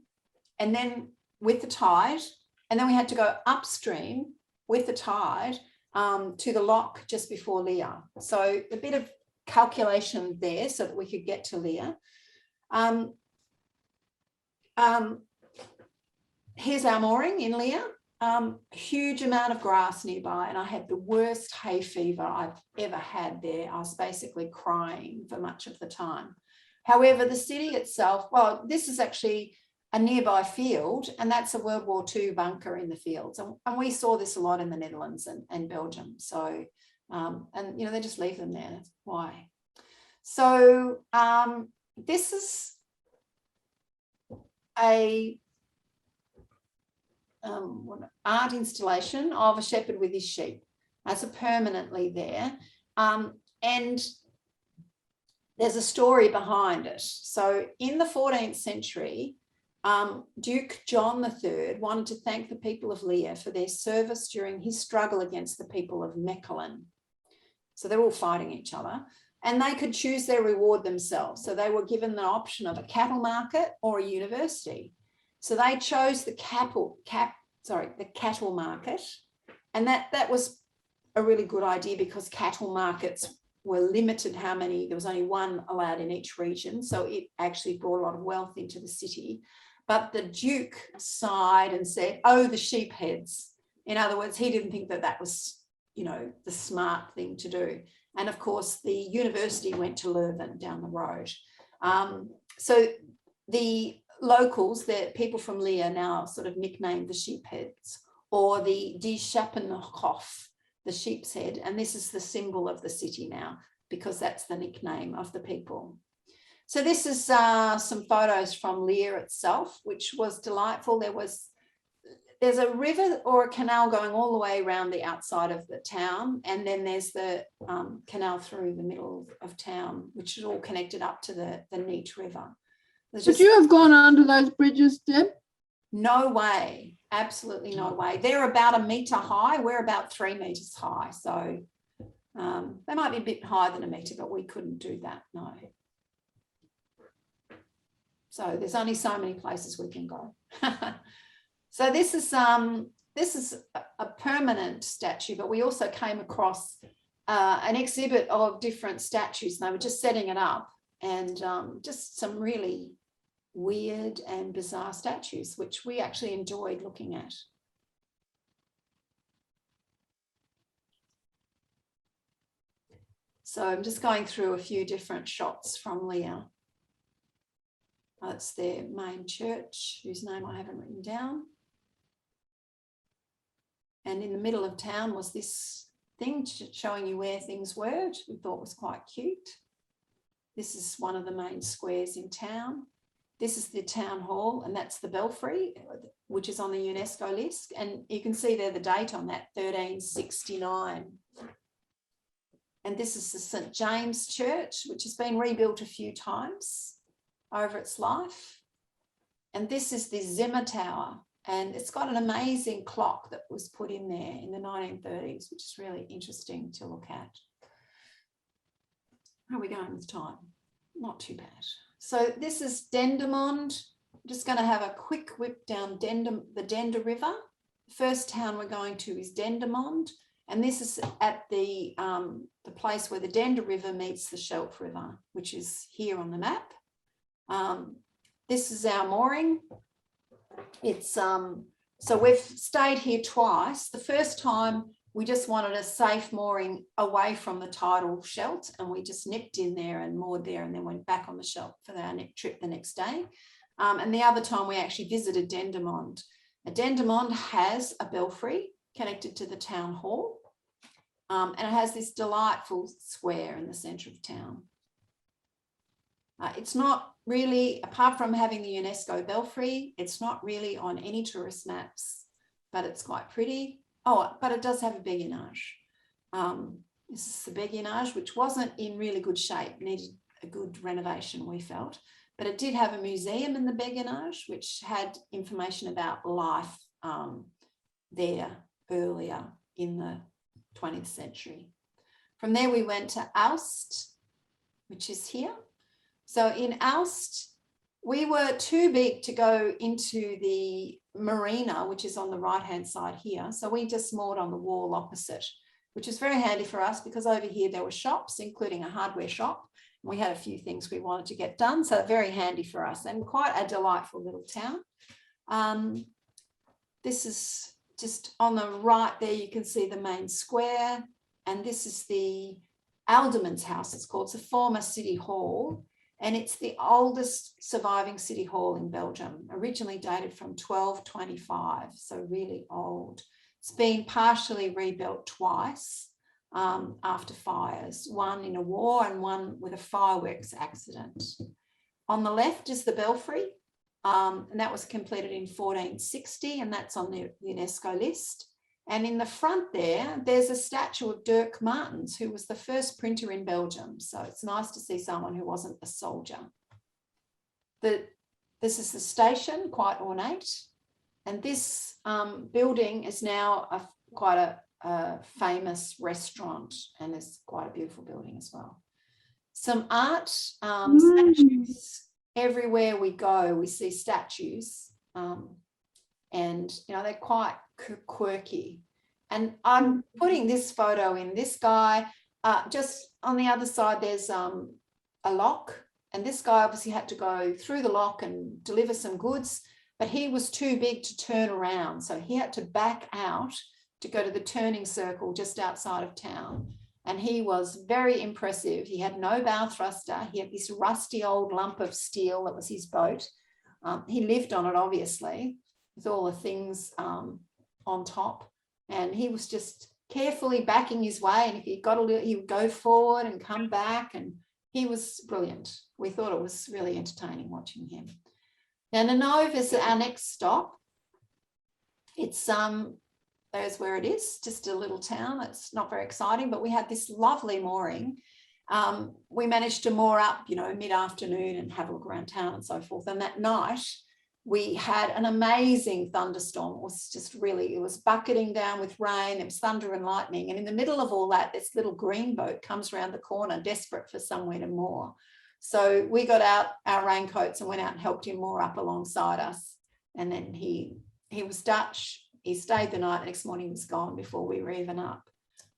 and then with the tide, and then we had to go upstream with the tide to the lock just before Leer. So a bit of calculation there so that we could get to Leer. Here's our mooring in Leer. Huge amount of grass nearby, and I had the worst hay fever I've ever had there. I was basically crying for much of the time. However, the city itself, well, this is actually a nearby field, and that's a World War II bunker in the fields. And we saw this a lot in the Netherlands and Belgium. So, and they just leave them there. That's why. So this is a art installation of a shepherd with his sheep. That's permanently there. And there's a story behind it. So in the 14th century, Duke John III wanted to thank the people of Leer for their service during his struggle against the people of Mechelen. So they're all fighting each other, and they could choose their reward themselves. So they were given the option of a cattle market or a university. So they chose the cattle market, and that was a really good idea because cattle markets were limited how many, there was only one allowed in each region. So it actually brought a lot of wealth into the city. But the Duke sighed and said, oh, the sheep heads. In other words, he didn't think that was, the smart thing to do. And of course, the university went to Leuven down the road. So the locals, the people from Leer now sort of nicknamed the sheepheads, or the Die Schappenhof, the sheep's head. And this is the symbol of the city now, because that's the nickname of the people. So this is some photos from Leer itself, which was delightful. There's a river or a canal going all the way around the outside of the town. And then there's the canal through the middle of town, which is all connected up to the Neat River. Would you have gone under those bridges, Deb? No way. Absolutely no way. They're about 1 metre high. We're about 3 metres high. So they might be a bit higher than 1 metre, but we couldn't do that, no. So there's only so many places we can go. So this is a permanent statue, but we also came across an exhibit of different statues, and they were just setting it up, and just some really weird and bizarre statues, which we actually enjoyed looking at. So I'm just going through a few different shots from Leer. That's their main church, whose name I haven't written down. And in the middle of town was this thing showing you where things were, which we thought was quite cute. This is one of the main squares in town. This is the town hall, and that's the belfry, which is on the UNESCO list. And you can see there the date on that, 1369. And this is the St. James Church, which has been rebuilt a few times over its life. And this is the Zimmer Tower, and it's got an amazing clock that was put in there in the 1930s, which is really interesting to look at. How are we going with time? Not too bad. So this is Dendermonde. I'm just going to have a quick whip down the Dender River. The first town we're going to is Dendermonde, and this is at the place where the Dender River meets the Scheldt River, which is here on the map. This is our mooring. It's so we've stayed here twice. The first time we just wanted a safe mooring away from the tidal Scheldt, and we just nipped in there and moored there, and then went back on the Scheldt for our trip the next day. And the other time we actually visited Dendermonde. Dendermonde has a belfry connected to the town hall, and it has this delightful square in the centre of town. It's not really, apart from having the UNESCO belfry, it's not really on any tourist maps, but it's quite pretty. Oh, but it does have a béguinage. This is the béguinage, which wasn't in really good shape, needed a good renovation, we felt. But it did have a museum in the béguinage, which had information about life there earlier in the 20th century. From there, we went to Aalst, which is here. So in Aalst, we were too big to go into the marina, which is on the right-hand side here. So we just moored on the wall opposite, which is very handy for us because over here there were shops, including a hardware shop. We had a few things we wanted to get done, so very handy for us and quite a delightful little town. This is just on the right there, you can see the main square, and this is the Alderman's house, it's called. It's a former city hall, and it's the oldest surviving city hall in Belgium, originally dated from 1225, so really old. It's been partially rebuilt twice. After fires, one in a war and one with a fireworks accident. On the left is the belfry, and that was completed in 1460, and that's on the UNESCO list. And in the front there, there's a statue of Dirk Martens, who was the first printer in Belgium. So it's nice to see someone who wasn't a soldier. This is the station, quite ornate. And this building is now quite a famous restaurant, and it's quite a beautiful building as well. Some art, statues. Everywhere we go, we see statues, and they're quite quirky. And I'm putting this photo in. This guy, just on the other side, there's a lock, and this guy obviously had to go through the lock and deliver some goods, but he was too big to turn around, so he had to back out to go to the turning circle just outside of town. And he was very impressive. He had no bow thruster. He had this rusty old lump of steel that was his boat. He lived on it, obviously, with all the things on top. And he was just carefully backing his way. And if he got a little, he would go forward and come back. And he was brilliant. We thought it was really entertaining watching him. Now, Nenove is our next stop. It's there's where it is, just a little town. It's not very exciting, but we had this lovely mooring. We managed to moor up, mid-afternoon and have a look around town and so forth. And that night we had an amazing thunderstorm. It was just really, it was bucketing down with rain. There was thunder and lightning. And in the middle of all that, this little green boat comes around the corner, desperate for somewhere to moor. So we got out our raincoats and went out and helped him moor up alongside us. And then he was Dutch. He stayed the night, next morning he was gone before we were even up.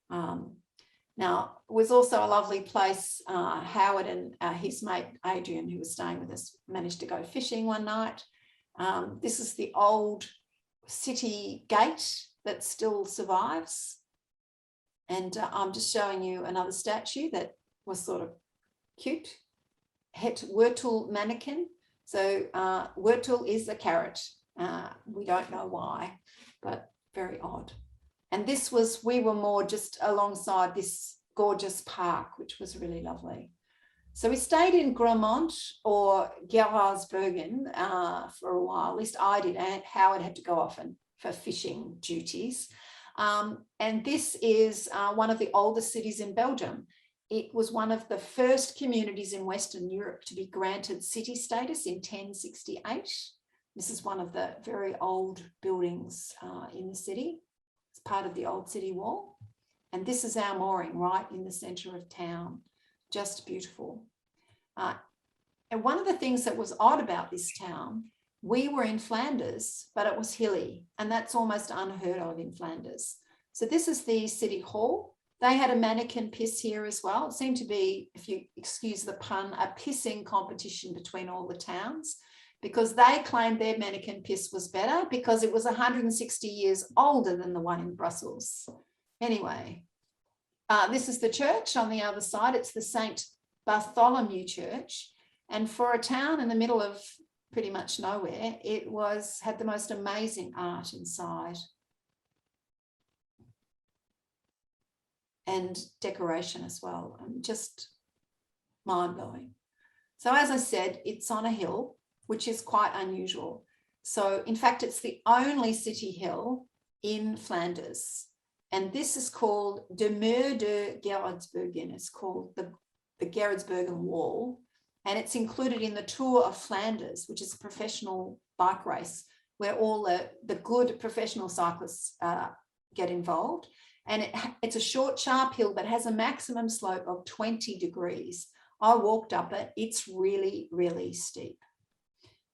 Now, it was also a lovely place. Howard and his mate, Adrian, who was staying with us, managed to go fishing one night. This is the old city gate that still survives. And I'm just showing you another statue that was sort of cute. Het Wortel mannequin. So Wortel is a carrot. We don't know why, but very odd. And we were more just alongside this gorgeous park, which was really lovely. So we stayed in Gremont or Gerardsbergen for a while. At least I did. And Howard had to go off for fishing duties. And this is one of the oldest cities in Belgium. It was one of the first communities in Western Europe to be granted city status in 1068. This is one of the very old buildings in the city. It's part of the old city wall. And this is our mooring right in the centre of town. Just beautiful. And one of the things that was odd about this town, we were in Flanders, but it was hilly, and that's almost unheard of in Flanders. So this is the city hall. They had a mannequin piss here as well. It seemed to be, if you excuse the pun, a pissing competition between all the towns, because they claimed their mannequin piss was better because it was 160 years older than the one in Brussels. Anyway, this is the church on the other side. It's the St. Bartholomew Church. And for a town in the middle of pretty much nowhere. It had the most amazing art inside and decoration as well, and just mind-blowing. So as I said, it's on a hill, which is quite unusual. So in fact, it's the only city hill in Flanders. And this is called De Muur de Gerardsbergen. It's called the Gerardsbergen Wall. And it's included in the Tour of Flanders, which is a professional bike race where all the good professional cyclists get involved. And it's a short, sharp hill, but has a maximum slope of 20 degrees. I walked up it. It's really, really steep.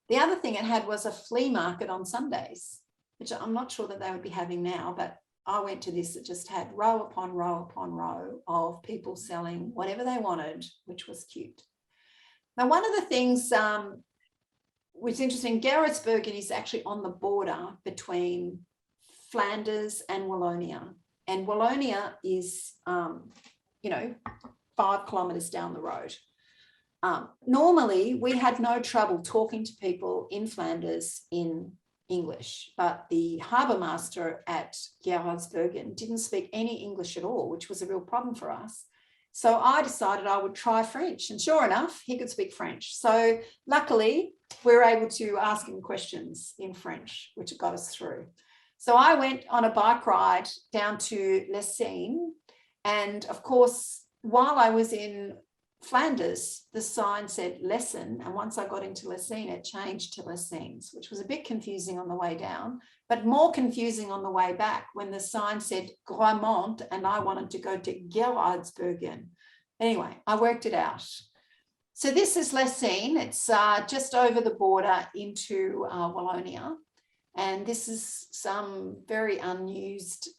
The other thing it had was a flea market on Sundays, which I'm not sure that they would be having now, but I went to this that just had row upon row upon row of people selling whatever they wanted, which was cute. Now, one of the things which is interesting, Gerardsbergen is actually on the border between Flanders and Wallonia. And Wallonia is, 5 kilometres down the road. Normally, we had no trouble talking to people in Flanders in English, but the harbour master at Gerardsbergen didn't speak any English at all, which was a real problem for us. So I decided I would try French, and sure enough, he could speak French. So luckily, we were able to ask him questions in French, which got us through. So I went on a bike ride down to Lessines, and of course, while I was in Flanders, the sign said Lesson, and once I got into Lessines, it changed to Lessines, which was a bit confusing on the way down, but more confusing on the way back when the sign said Grammont and I wanted to go to Gerardsbergen. Anyway, I worked it out. So this is Lessines. It's just over the border into Wallonia, and this is some very unused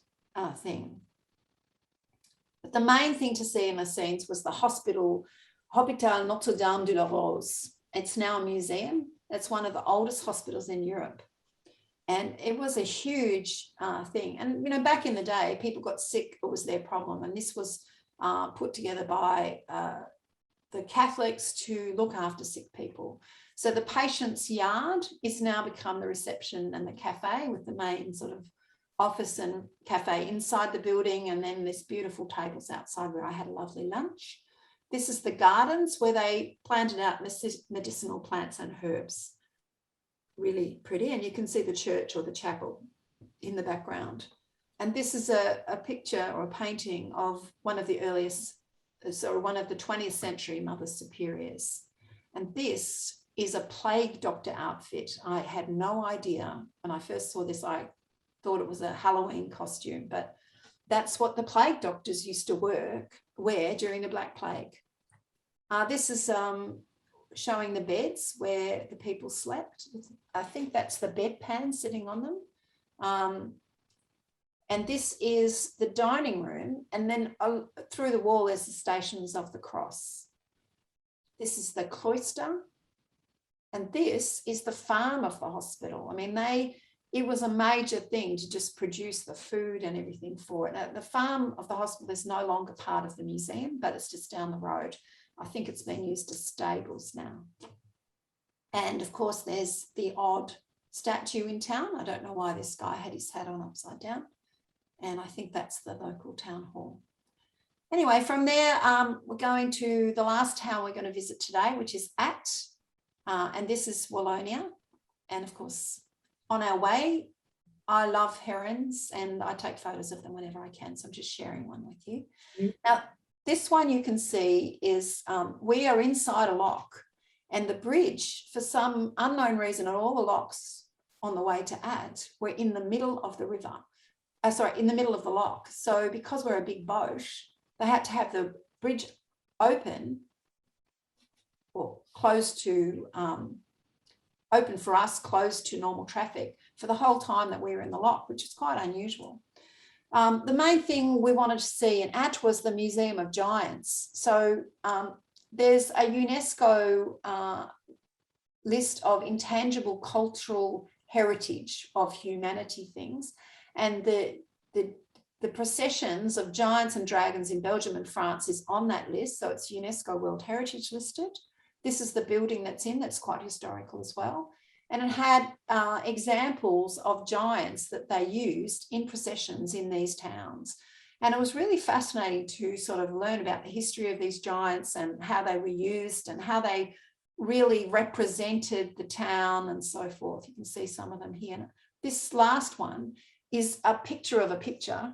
thing. But the main thing to see in Lessines was the hospital, Hôpital Notre-Dame de la Rose. It's now a museum. It's one of the oldest hospitals in Europe. And it was a huge thing. And, back in the day, people got sick, it was their problem. And this was put together by the Catholics to look after sick people. So the patient's yard is now become the reception and the cafe, with the main sort of office and cafe inside the building, and then this beautiful tables outside where I had a lovely lunch. This is the gardens where they planted out medicinal plants and herbs. Really pretty, and you can see the church or the chapel in the background. And this is a picture or a painting of one of the earliest, so one of the 20th century Mother Superiors. And this is a plague doctor outfit. I had no idea when I first saw this. I thought it was a Halloween costume, but that's what the plague doctors used to wear during the Black Plague. This is showing the beds where the people slept. I think that's the bedpan sitting on them. And this is the dining room. And then through the wall, there's the Stations of the Cross. This is the cloister. And this is the farm of the hospital. I mean, it was a major thing to just produce the food and everything for it. Now, the farm of the hospital is no longer part of the museum, but it's just down the road. I think it's been used as stables now. And of course, there's the odd statue in town. I don't know why this guy had his hat on upside down. And I think that's the local town hall. Anyway, from there, we're going to the last town we're going to visit today, which is At. And this is Wallonia. And of course, on our way, I love herons and I take photos of them whenever I can. So I'm just sharing one with you. Now, this one you can see is we are inside a lock, and the bridge, for some unknown reason, and all the locks on the way to At, we're in the middle of the river. In the middle of the lock. So because we're a big boat, they had to have the bridge open or closed to open for us, closed to normal traffic for the whole time that we were in the lock, which is quite unusual. The main thing we wanted to see in At was the Museum of Giants. So there's a UNESCO list of intangible cultural heritage of humanity things. And the processions of giants and dragons in Belgium and France is on that list. So it's UNESCO World Heritage listed. This is the building that's in, that's quite historical as well. And it had examples of giants that they used in processions in these towns. And it was really fascinating to sort of learn about the history of these giants and how they were used and how they really represented the town and so forth. You can see some of them here. This last one is a picture of a picture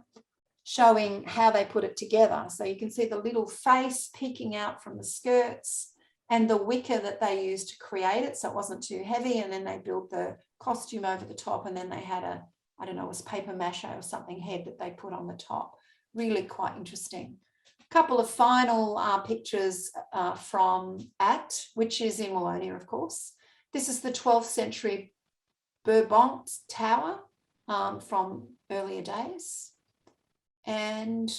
showing how they put it together. So you can see the little face peeking out from the skirts and the wicker that they used to create it so it wasn't too heavy, and then they built the costume over the top, and then they had a, I don't know, it was paper mache or something head that they put on the top. Really quite interesting. A couple of final pictures from At, which is in Wallonia, of course. This is the 12th century Bourbon Tower from earlier days. And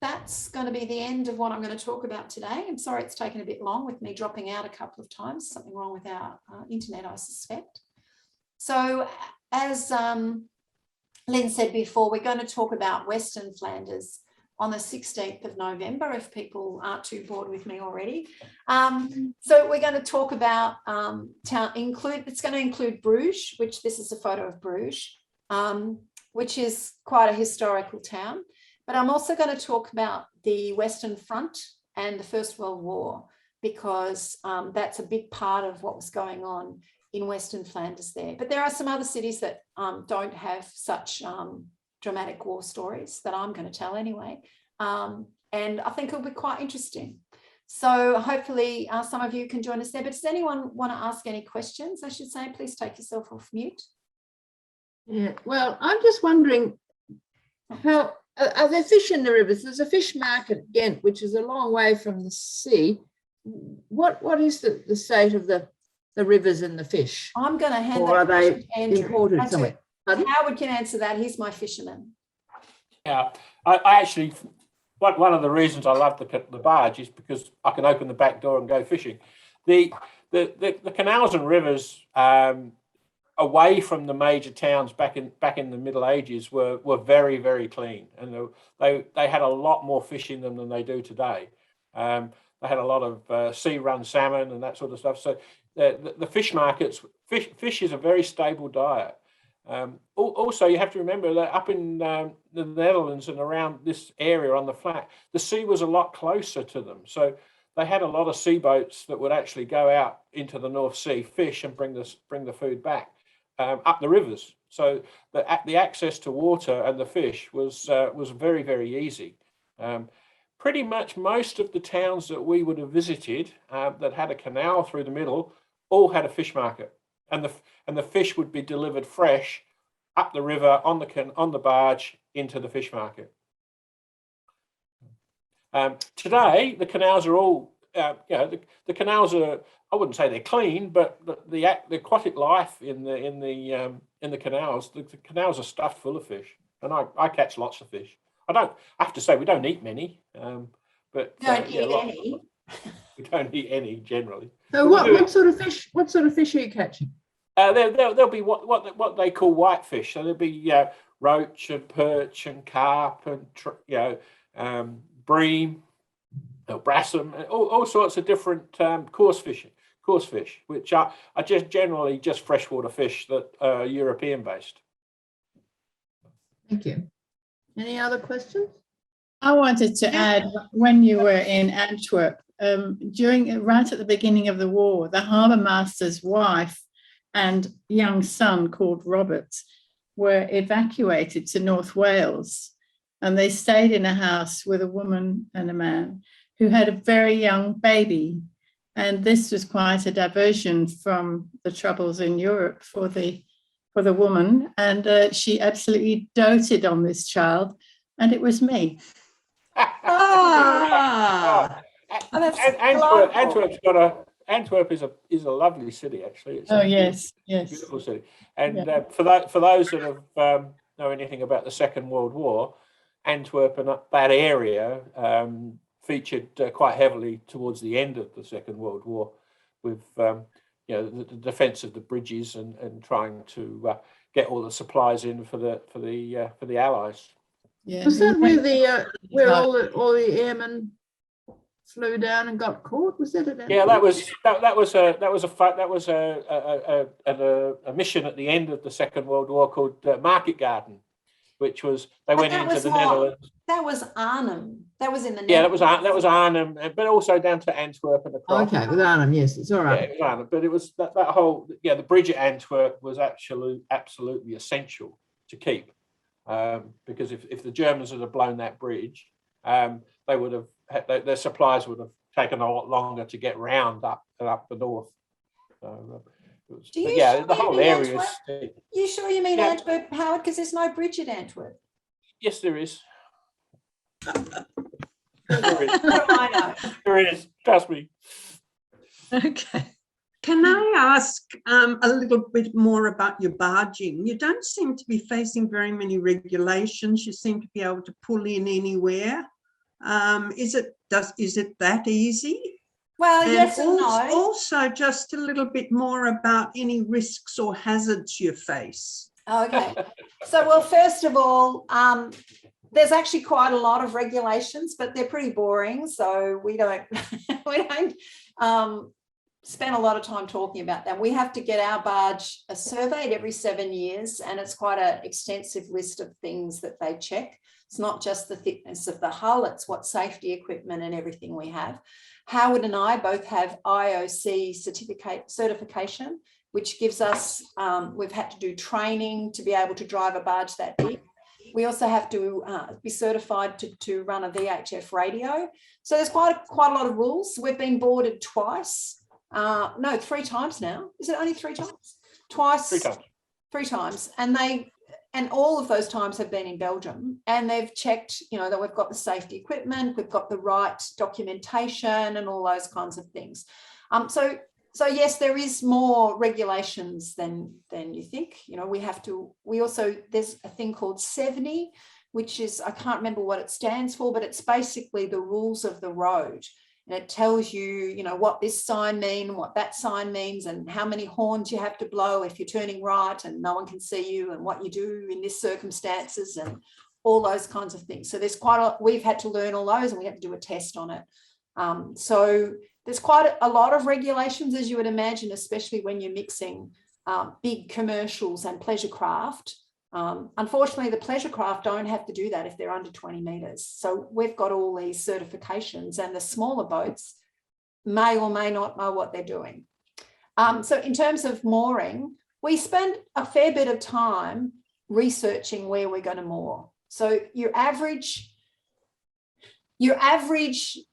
that's going to be the end of what I'm going to talk about today. I'm sorry it's taken a bit long with me dropping out a couple of times. Something wrong with our internet, I suspect. So as Lynn said before, we're going to talk about Western Flanders on the 16th of November, if people aren't too bored with me already. So we're going to talk about it's going to include Bruges, which this is a photo of Bruges, which is quite a historical town. But I'm also going to talk about the Western Front and the First World War, because that's a big part of what was going on in Western Flanders there. But there are some other cities that don't have such dramatic war stories that I'm going to tell anyway. And I think it'll be quite interesting. So hopefully some of you can join us there. But does anyone want to ask any questions? I should say, please take yourself off mute. Yeah, well, I'm just wondering, how are there fish in the rivers? There's a fish market at Ghent, which is a long way from the sea. What is the state of the rivers and the fish? I'm going to hand Or are that they question to Andrew. imported somewhere? Pardon? Howard can answer that. He's my fisherman. Yeah, I actually, one of the reasons I love the barge is because I can open the back door and go fishing. The canals and rivers away from the major towns back in the Middle Ages were very, very clean, and they had a lot more fish in them than they do today. They had a lot of sea-run salmon and that sort of stuff. So the fish markets, fish is a very stable diet. Also, you have to remember that up in the Netherlands and around this area on the flat, the sea was a lot closer to them. So they had a lot of sea boats that would actually go out into the North Sea, fish, and bring the food back up the rivers. So the access to water and the fish was very, very easy. Pretty much most of the towns that we would have visited that had a canal through the middle all had a fish market, and the fish would be delivered fresh up the river on the barge into the fish market. Today, the canals are all, the canals are, I wouldn't say they're clean, but the aquatic life in the canals, the canals are stuffed full of fish, and I catch lots of fish. I have to say we don't eat many, but Don't eat any. We don't eat any generally. So what sort of fish? What sort of fish are you catching? There'll be what they call whitefish. So there'll be roach and perch and carp and bream, brassam, all sorts of different coarse fish, which are just generally just freshwater fish that are European based. Thank you. Any other questions? I wanted to add, when you were in Antwerp, right at the beginning of the war, the harbour master's wife and young son called Robert were evacuated to North Wales, and they stayed in a house with a woman and a man who had a very young baby. And this was quite a diversion from the troubles in Europe for the woman. And she absolutely doted on this child, and it was me. Antwerp is a lovely city, actually. It's yes, beautiful city. And for those that have know anything about the Second World War, Antwerp and that area featured quite heavily towards the end of the Second World War, with the defence of the bridges and trying to get all the supplies in for the Allies. Yeah. Was that where all the airmen flew down and got caught? Was that at Yeah, Antwerp? that was a mission at the end of the Second World War called Market Garden, which was they went that into was the more- Netherlands. That was Arnhem. That was in the Yeah, Netherlands. that was Arnhem, but also down to Antwerp and across. Okay, with Arnhem, yes, it's all Yeah, right. it was Arnhem, but it was that whole the bridge at Antwerp was actually absolutely essential to keep, because if the Germans had blown that bridge, they would have their supplies would have taken a lot longer to get round up the north. So, Do you yeah, sure the you whole mean area Antwerp? is. You sure you mean Yeah. Antwerp, Howard? Because there's no bridge at Antwerp. Yes, there is. What do I know? There is. Trust me. Okay. Can I ask a little bit more about your barging? You don't seem to be facing very many regulations. You seem to be able to pull in anywhere. Is it that easy? Well, And yes and no. also just a little bit more about any risks or hazards you face. Okay. So, well, first of all, there's actually quite a lot of regulations, but they're pretty boring. So we don't spend a lot of time talking about them. We have to get our barge surveyed every 7 years, and it's quite an extensive list of things that they check. It's not just the thickness of the hull, it's what safety equipment and everything we have. Howard and I both have IOC certification, which gives us, we've had to do training to be able to drive a barge that big. We also have to be certified to run a VHF radio. So there's quite a lot of rules. We've been boarded twice. No, 3 times now. Is it only 3 times? Twice. 3 times. 3 times. And all of those times have been in Belgium, and they've checked, that we've got the safety equipment, we've got the right documentation and all those kinds of things. So yes, there is more regulations than you think. There's a thing called 70, which is, I can't remember what it stands for, but it's basically the rules of the road. And it tells you, what this sign means, what that sign means, and how many horns you have to blow if you're turning right and no one can see you, and what you do in this circumstances, and all those kinds of things. So there's we've had to learn all those, and we have to do a test on it. So there's quite a lot of regulations, as you would imagine, especially when you're mixing big commercials and pleasure craft. Unfortunately, the pleasure craft don't have to do that if they're under 20 metres. So we've got all these certifications, and the smaller boats may or may not know what they're doing. So in terms of mooring, we spend a fair bit of time researching where we're going to moor. So your average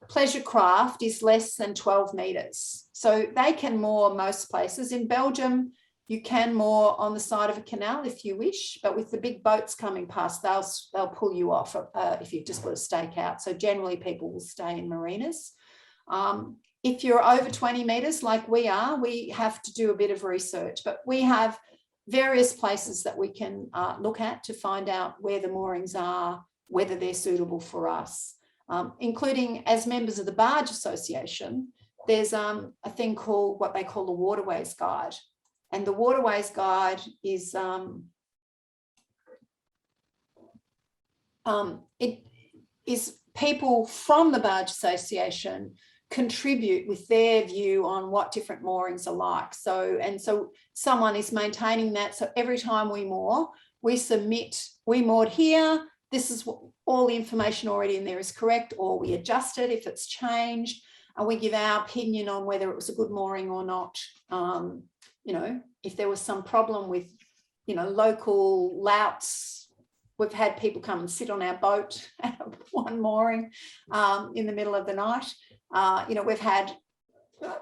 pleasure craft is less than 12 metres. So they can moor most places. In Belgium, you can moor on the side of a canal if you wish, but with the big boats coming past, they'll pull you off if you just put a stake out. So generally people will stay in marinas. If you're over 20 metres like we are, we have to do a bit of research, but we have various places that we can look at to find out where the moorings are, whether they're suitable for us, including as members of the Barge Association. There's a thing called what they call the Waterways Guide. And the Waterways Guide is people from the Barge Association contribute with their view on what different moorings are like. So someone is maintaining that. So every time we moor, we submit, we moored here, this is what, all the information already in there is correct, or we adjust it if it's changed, and we give our opinion on whether it was a good mooring or not. If there was some problem with, local louts, we've had people come and sit on our boat at one mooring in the middle of the night. We've had,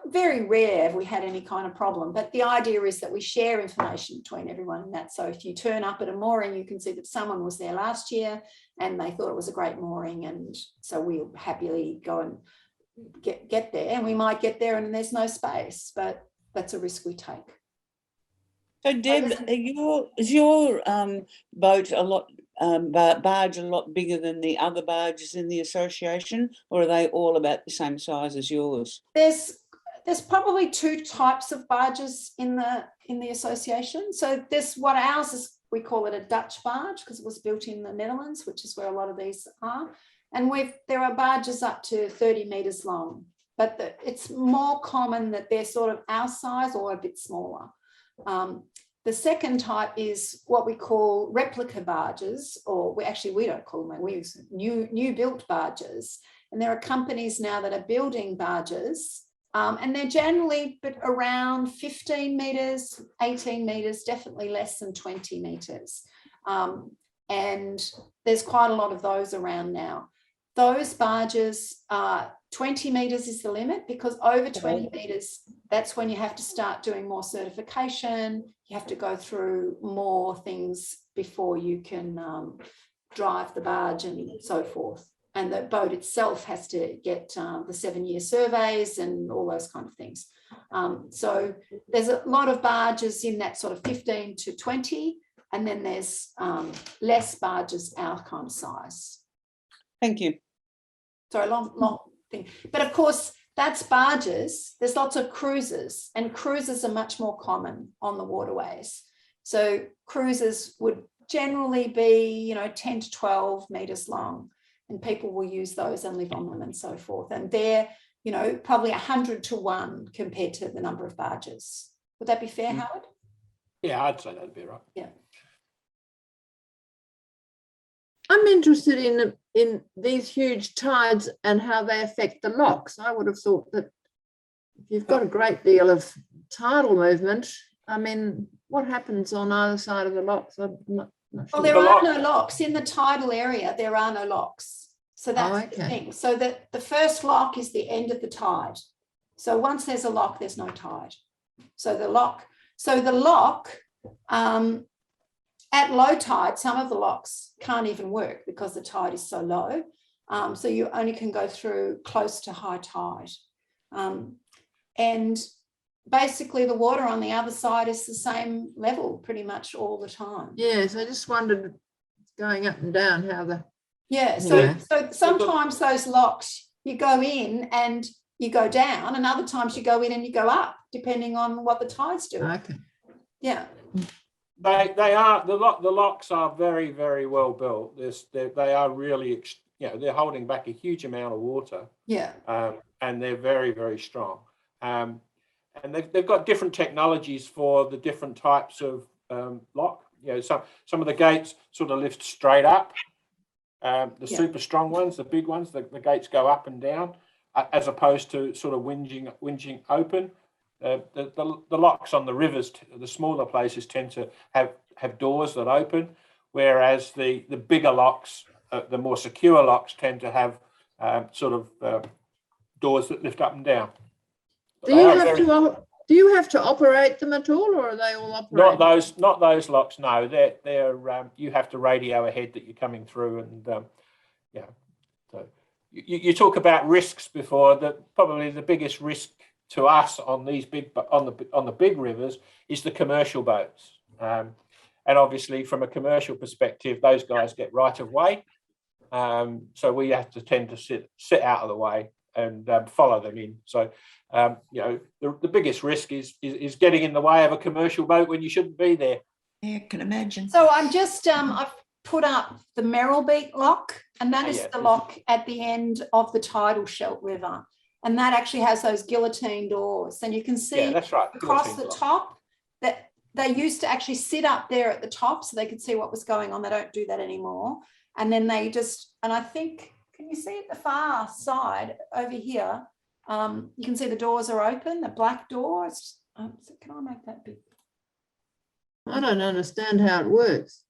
very rare have we had any kind of problem, but the idea is that we share information between everyone in that. So if you turn up at a mooring, you can see that someone was there last year and they thought it was a great mooring, and so we'll happily go and get there, and we might get there and there's no space, but that's a risk we take. So Deb, is your boat a lot, barge a lot bigger than the other barges in the association, or are they all about the same size as yours? There's probably 2 types of barges in the association. So there's what ours is, we call it a Dutch barge because it was built in the Netherlands, which is where a lot of these are. And there are barges up to 30 metres long, but it's more common that they're sort of our size or a bit smaller. The second type is what we call replica barges, or we don't call them, we use new built barges. And there are companies now that are building barges, and they're generally around 15 metres, 18 metres, definitely less than 20 metres. And there's quite a lot of those around now. Those barges, 20 metres is the limit, because over 20 metres, that's when you have to start doing more certification. You have to go through more things before you can drive the barge and so forth. And the boat itself has to get the 7-year surveys and all those kind of things. So there's a lot of barges in that sort of 15 to 20, and then there's less barges our kind of size. Thank you. Sorry, long thing. But of course, that's barges. There's lots of cruisers, and cruisers are much more common on the waterways. So cruisers would generally be, 10 to 12 metres long, and people will use those and live on them and so forth. And they're, probably 100 to 1 compared to the number of barges. Would that be fair, Howard? Yeah, I'd say that'd be right. Yeah. I'm interested in these huge tides and how they affect the locks. I would have thought that if you've got a great deal of tidal movement, I mean, what happens on either side of the locks? I'm not sure. Well, there are no locks in the tidal area. There are no locks. So that's the thing. So that the first lock is the end of the tide. So once there's a lock, there's no tide. So the lock at low tide, some of the locks can't even work because the tide is so low. So you only can go through close to high tide. And basically the water on the other side is the same level pretty much all the time. Yes, I just wondered, going up and down, how the... So sometimes those locks, you go in and you go down, and other times you go in and you go up, depending on what the tide's doing. Okay. Yeah. They are the locks are very, very well built. They are really, they're holding back a huge amount of water. Yeah. And they're very, very strong. And they've got different technologies for the different types of lock. Some of the gates sort of lift straight up. Super strong ones, the big ones, the gates go up and down, as opposed to sort of whinging open. The locks on the rivers, the smaller places, tend to have doors that open, whereas the bigger locks, the more secure locks, tend to have doors that lift up and down. Do you have to operate them at all, or are they all operated? Not those locks. No, they're you have to radio ahead that you're coming through, and So you talk about risks before. Probably the biggest risk to us on these on the big rivers is the commercial boats, and obviously from a commercial perspective, those guys get right of way, so we have to tend to sit out of the way and follow them in. So the biggest risk is getting in the way of a commercial boat when you shouldn't be there. Yeah, I can imagine. So I'm just I've put up the Merrillbeak lock, and that is the lock at the end of the tidal Scheldt River. And that actually has those guillotine doors. And you can see that's right, across the top that they used to actually sit up there at the top so they could see what was going on. They don't do that anymore. And then they and I think, can you see at the far side over here, you can see the doors are open, the black doors. Can I make that big? I don't understand how it works.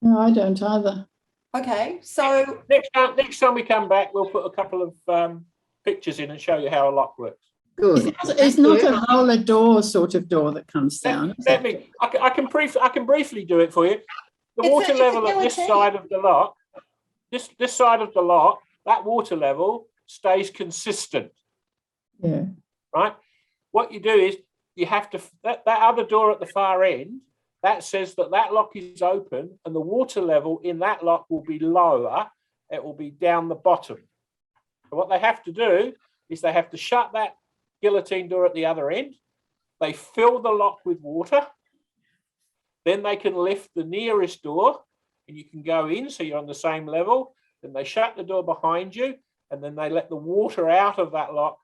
No, I don't either. Okay, so next time we come back, we'll put a couple of pictures in and show you how a lock works. Good. It's not a roller door sort of door that comes down. I can briefly do it for you. The water level at this side of the lock, this side of the lock, that water level stays consistent. Yeah. Right. What you do is you have to that other door at the far end, that says that lock is open, and the water level in that lock will be lower. It will be down the bottom. So what they have to do is they have to shut that guillotine door at the other end. They fill the lock with water. Then they can lift the nearest door and you can go in, so you're on the same level. then they shut the door behind you, and then they let the water out of that lock,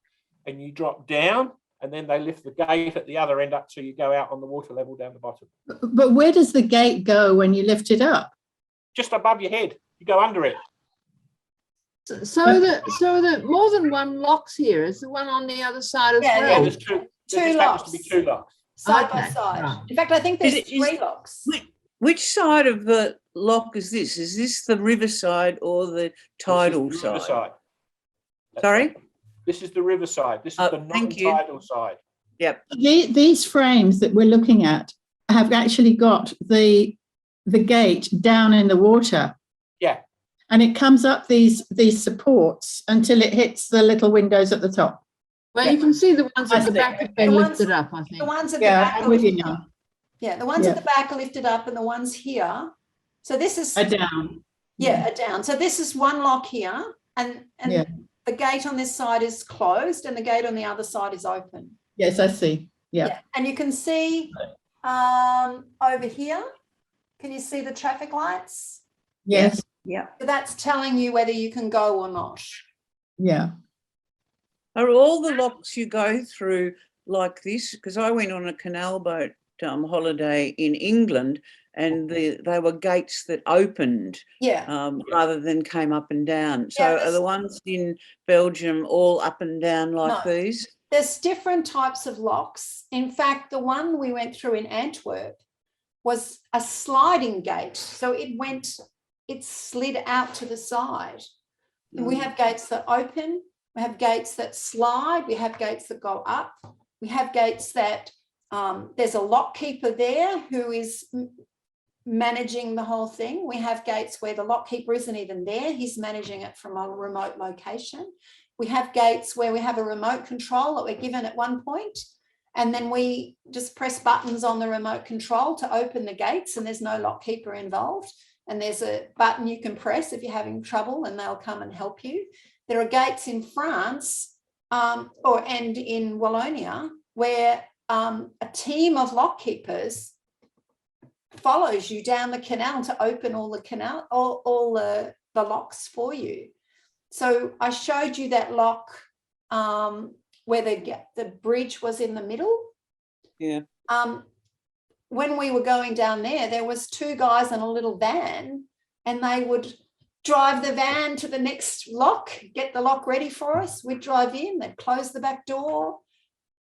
and you drop down, and then they lift the gate at the other end up so you go out on the water level down the bottom. But where does the gate go when you lift it up? Just above your head, you go under it. So the more than one locks here. Is the one on the other side as Yeah, well? Yeah, yeah. there's two. There Two just happens to be locks. 2 locks. Side by Okay, side. right. In fact, I think there's Is- 3 locks. Which side of the lock is this? Is this the river side or the tidal This is the river side? side. That's Sorry? right. This is the river side. This is Oh, the thank you. non-tidal side. Yep. These frames that we're looking at have actually got the gate down in the water. Yeah. And it comes up these supports until it hits the little windows at the top. Well, you can see the ones I at the see. back have been The ones- lifted up, I The think. ones at Yeah, the back I'm are with you lifted now. up. Yeah, the ones Yeah. at the back are lifted up and the ones here. So this is, Are down. yeah, are down. So this is one lock here and Yeah. the gate on this side is closed and the gate on the other side is open. Yes, I see. Yeah. And you can see over here, can you see the traffic lights? Yes. Yeah. So that's telling you whether you can go or not. Yeah. Are all the locks you go through like this? Because I went on a canal boat holiday in England, and they were gates that opened Yeah. rather than came up and down. So Yeah, are the ones in Belgium all up and down like No. these? There's different types of locks. In fact, the one we went through in Antwerp was a sliding gate. So it slid out to the side. And we have gates that open, we have gates that slide, we have gates that go up, we have gates that there's a lock keeper there who is managing the whole thing. We have gates where the lock keeper isn't even there, he's managing it from a remote location. We have gates where we have a remote control that we're given at one point, and then we just press buttons on the remote control to open the gates, and there's no lock keeper involved. And there's a button you can press if you're having trouble and they'll come and help you. There are gates in France and in Wallonia where a team of lock keepers follows you down the canal to open all the locks for you. So I showed you that lock where the bridge was in the middle. Yeah. When we were going down there was 2 guys in a little van, and they would drive the van to the next lock, get the lock ready for us. We'd drive in, they'd close the back door,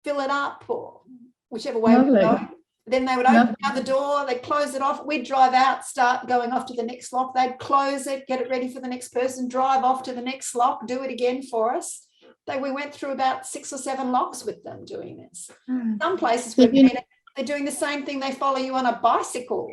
fill it up, or whichever way we go. Then they would open the other door, they'd close it off. We'd drive out, start going off to the next lock. They'd close it, get it ready for the next person, drive off to the next lock, do it again for us. We went through about 6 or 7 locks with them doing this. Some places we've been, they're doing the same thing. They follow you on a bicycle.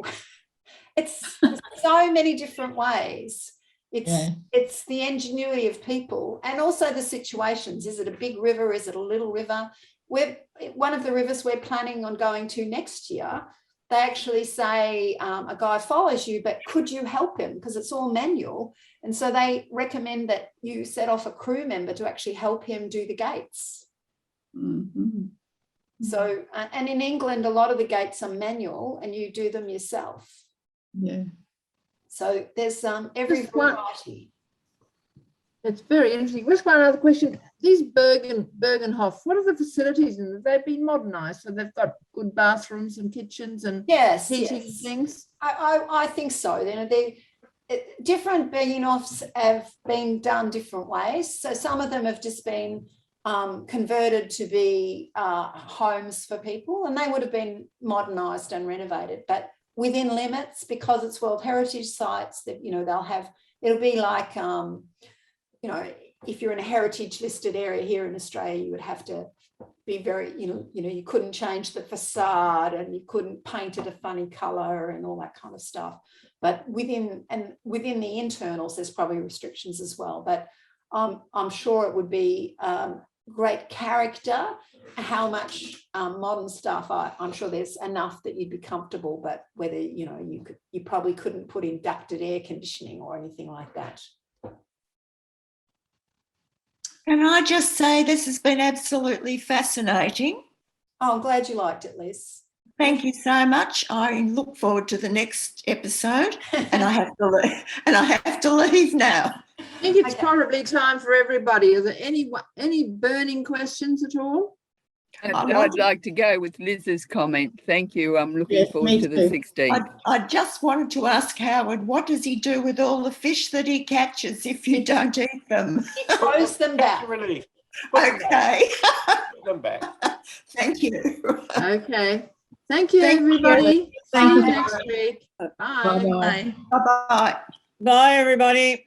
It's so many different ways. It's the ingenuity of people and also the situations. Is it a big river? Is it a little river? One of the rivers we're planning on going to next year, they actually say a guy follows you, but could you help him? Because it's all manual. And so they recommend that you set off a crew member to actually help him do the gates. Mm-hmm. So, and in England, a lot of the gates are manual and you do them yourself. Yeah. So there's every Just one- variety. It's very interesting. Just one other question. These Bergenhof, what are the facilities in them? They've been modernised, so they've got good bathrooms and kitchens and Yes, heating yes. things. I think so. You know, different Bergenhofs have been done different ways. So some of them have just been converted to be homes for people, and they would have been modernised and renovated, but within limits, because it's World Heritage sites. That they'll have. It'll be like if you're in a heritage listed area here in Australia, you would have to be very, you couldn't change the facade and you couldn't paint it a funny colour and all that kind of stuff. But within the internals, there's probably restrictions as well. But I'm sure it would be great character. How much modern stuff? I'm sure there's enough that you'd be comfortable. But whether you probably couldn't put in ducted air conditioning or anything like that. Can I just say this has been absolutely fascinating. Oh, I'm glad you liked it, Liz. Thank you so much. I look forward to the next episode, and I have to leave, now. I think it's Okay. probably time for everybody. Are there any burning questions at all? want I'd like to go with Liz's comment. Thank you. I'm looking Yes, forward me to the too. 16th. I just wanted to ask Howard, what does he do with all the fish that he catches if you don't eat them? He throws them back. Relief. Okay. Put them back. Thank you. Okay. Thank you, Thank you. everybody. Thank See you. you next week. Bye. Bye-bye. Bye-bye. Bye, everybody.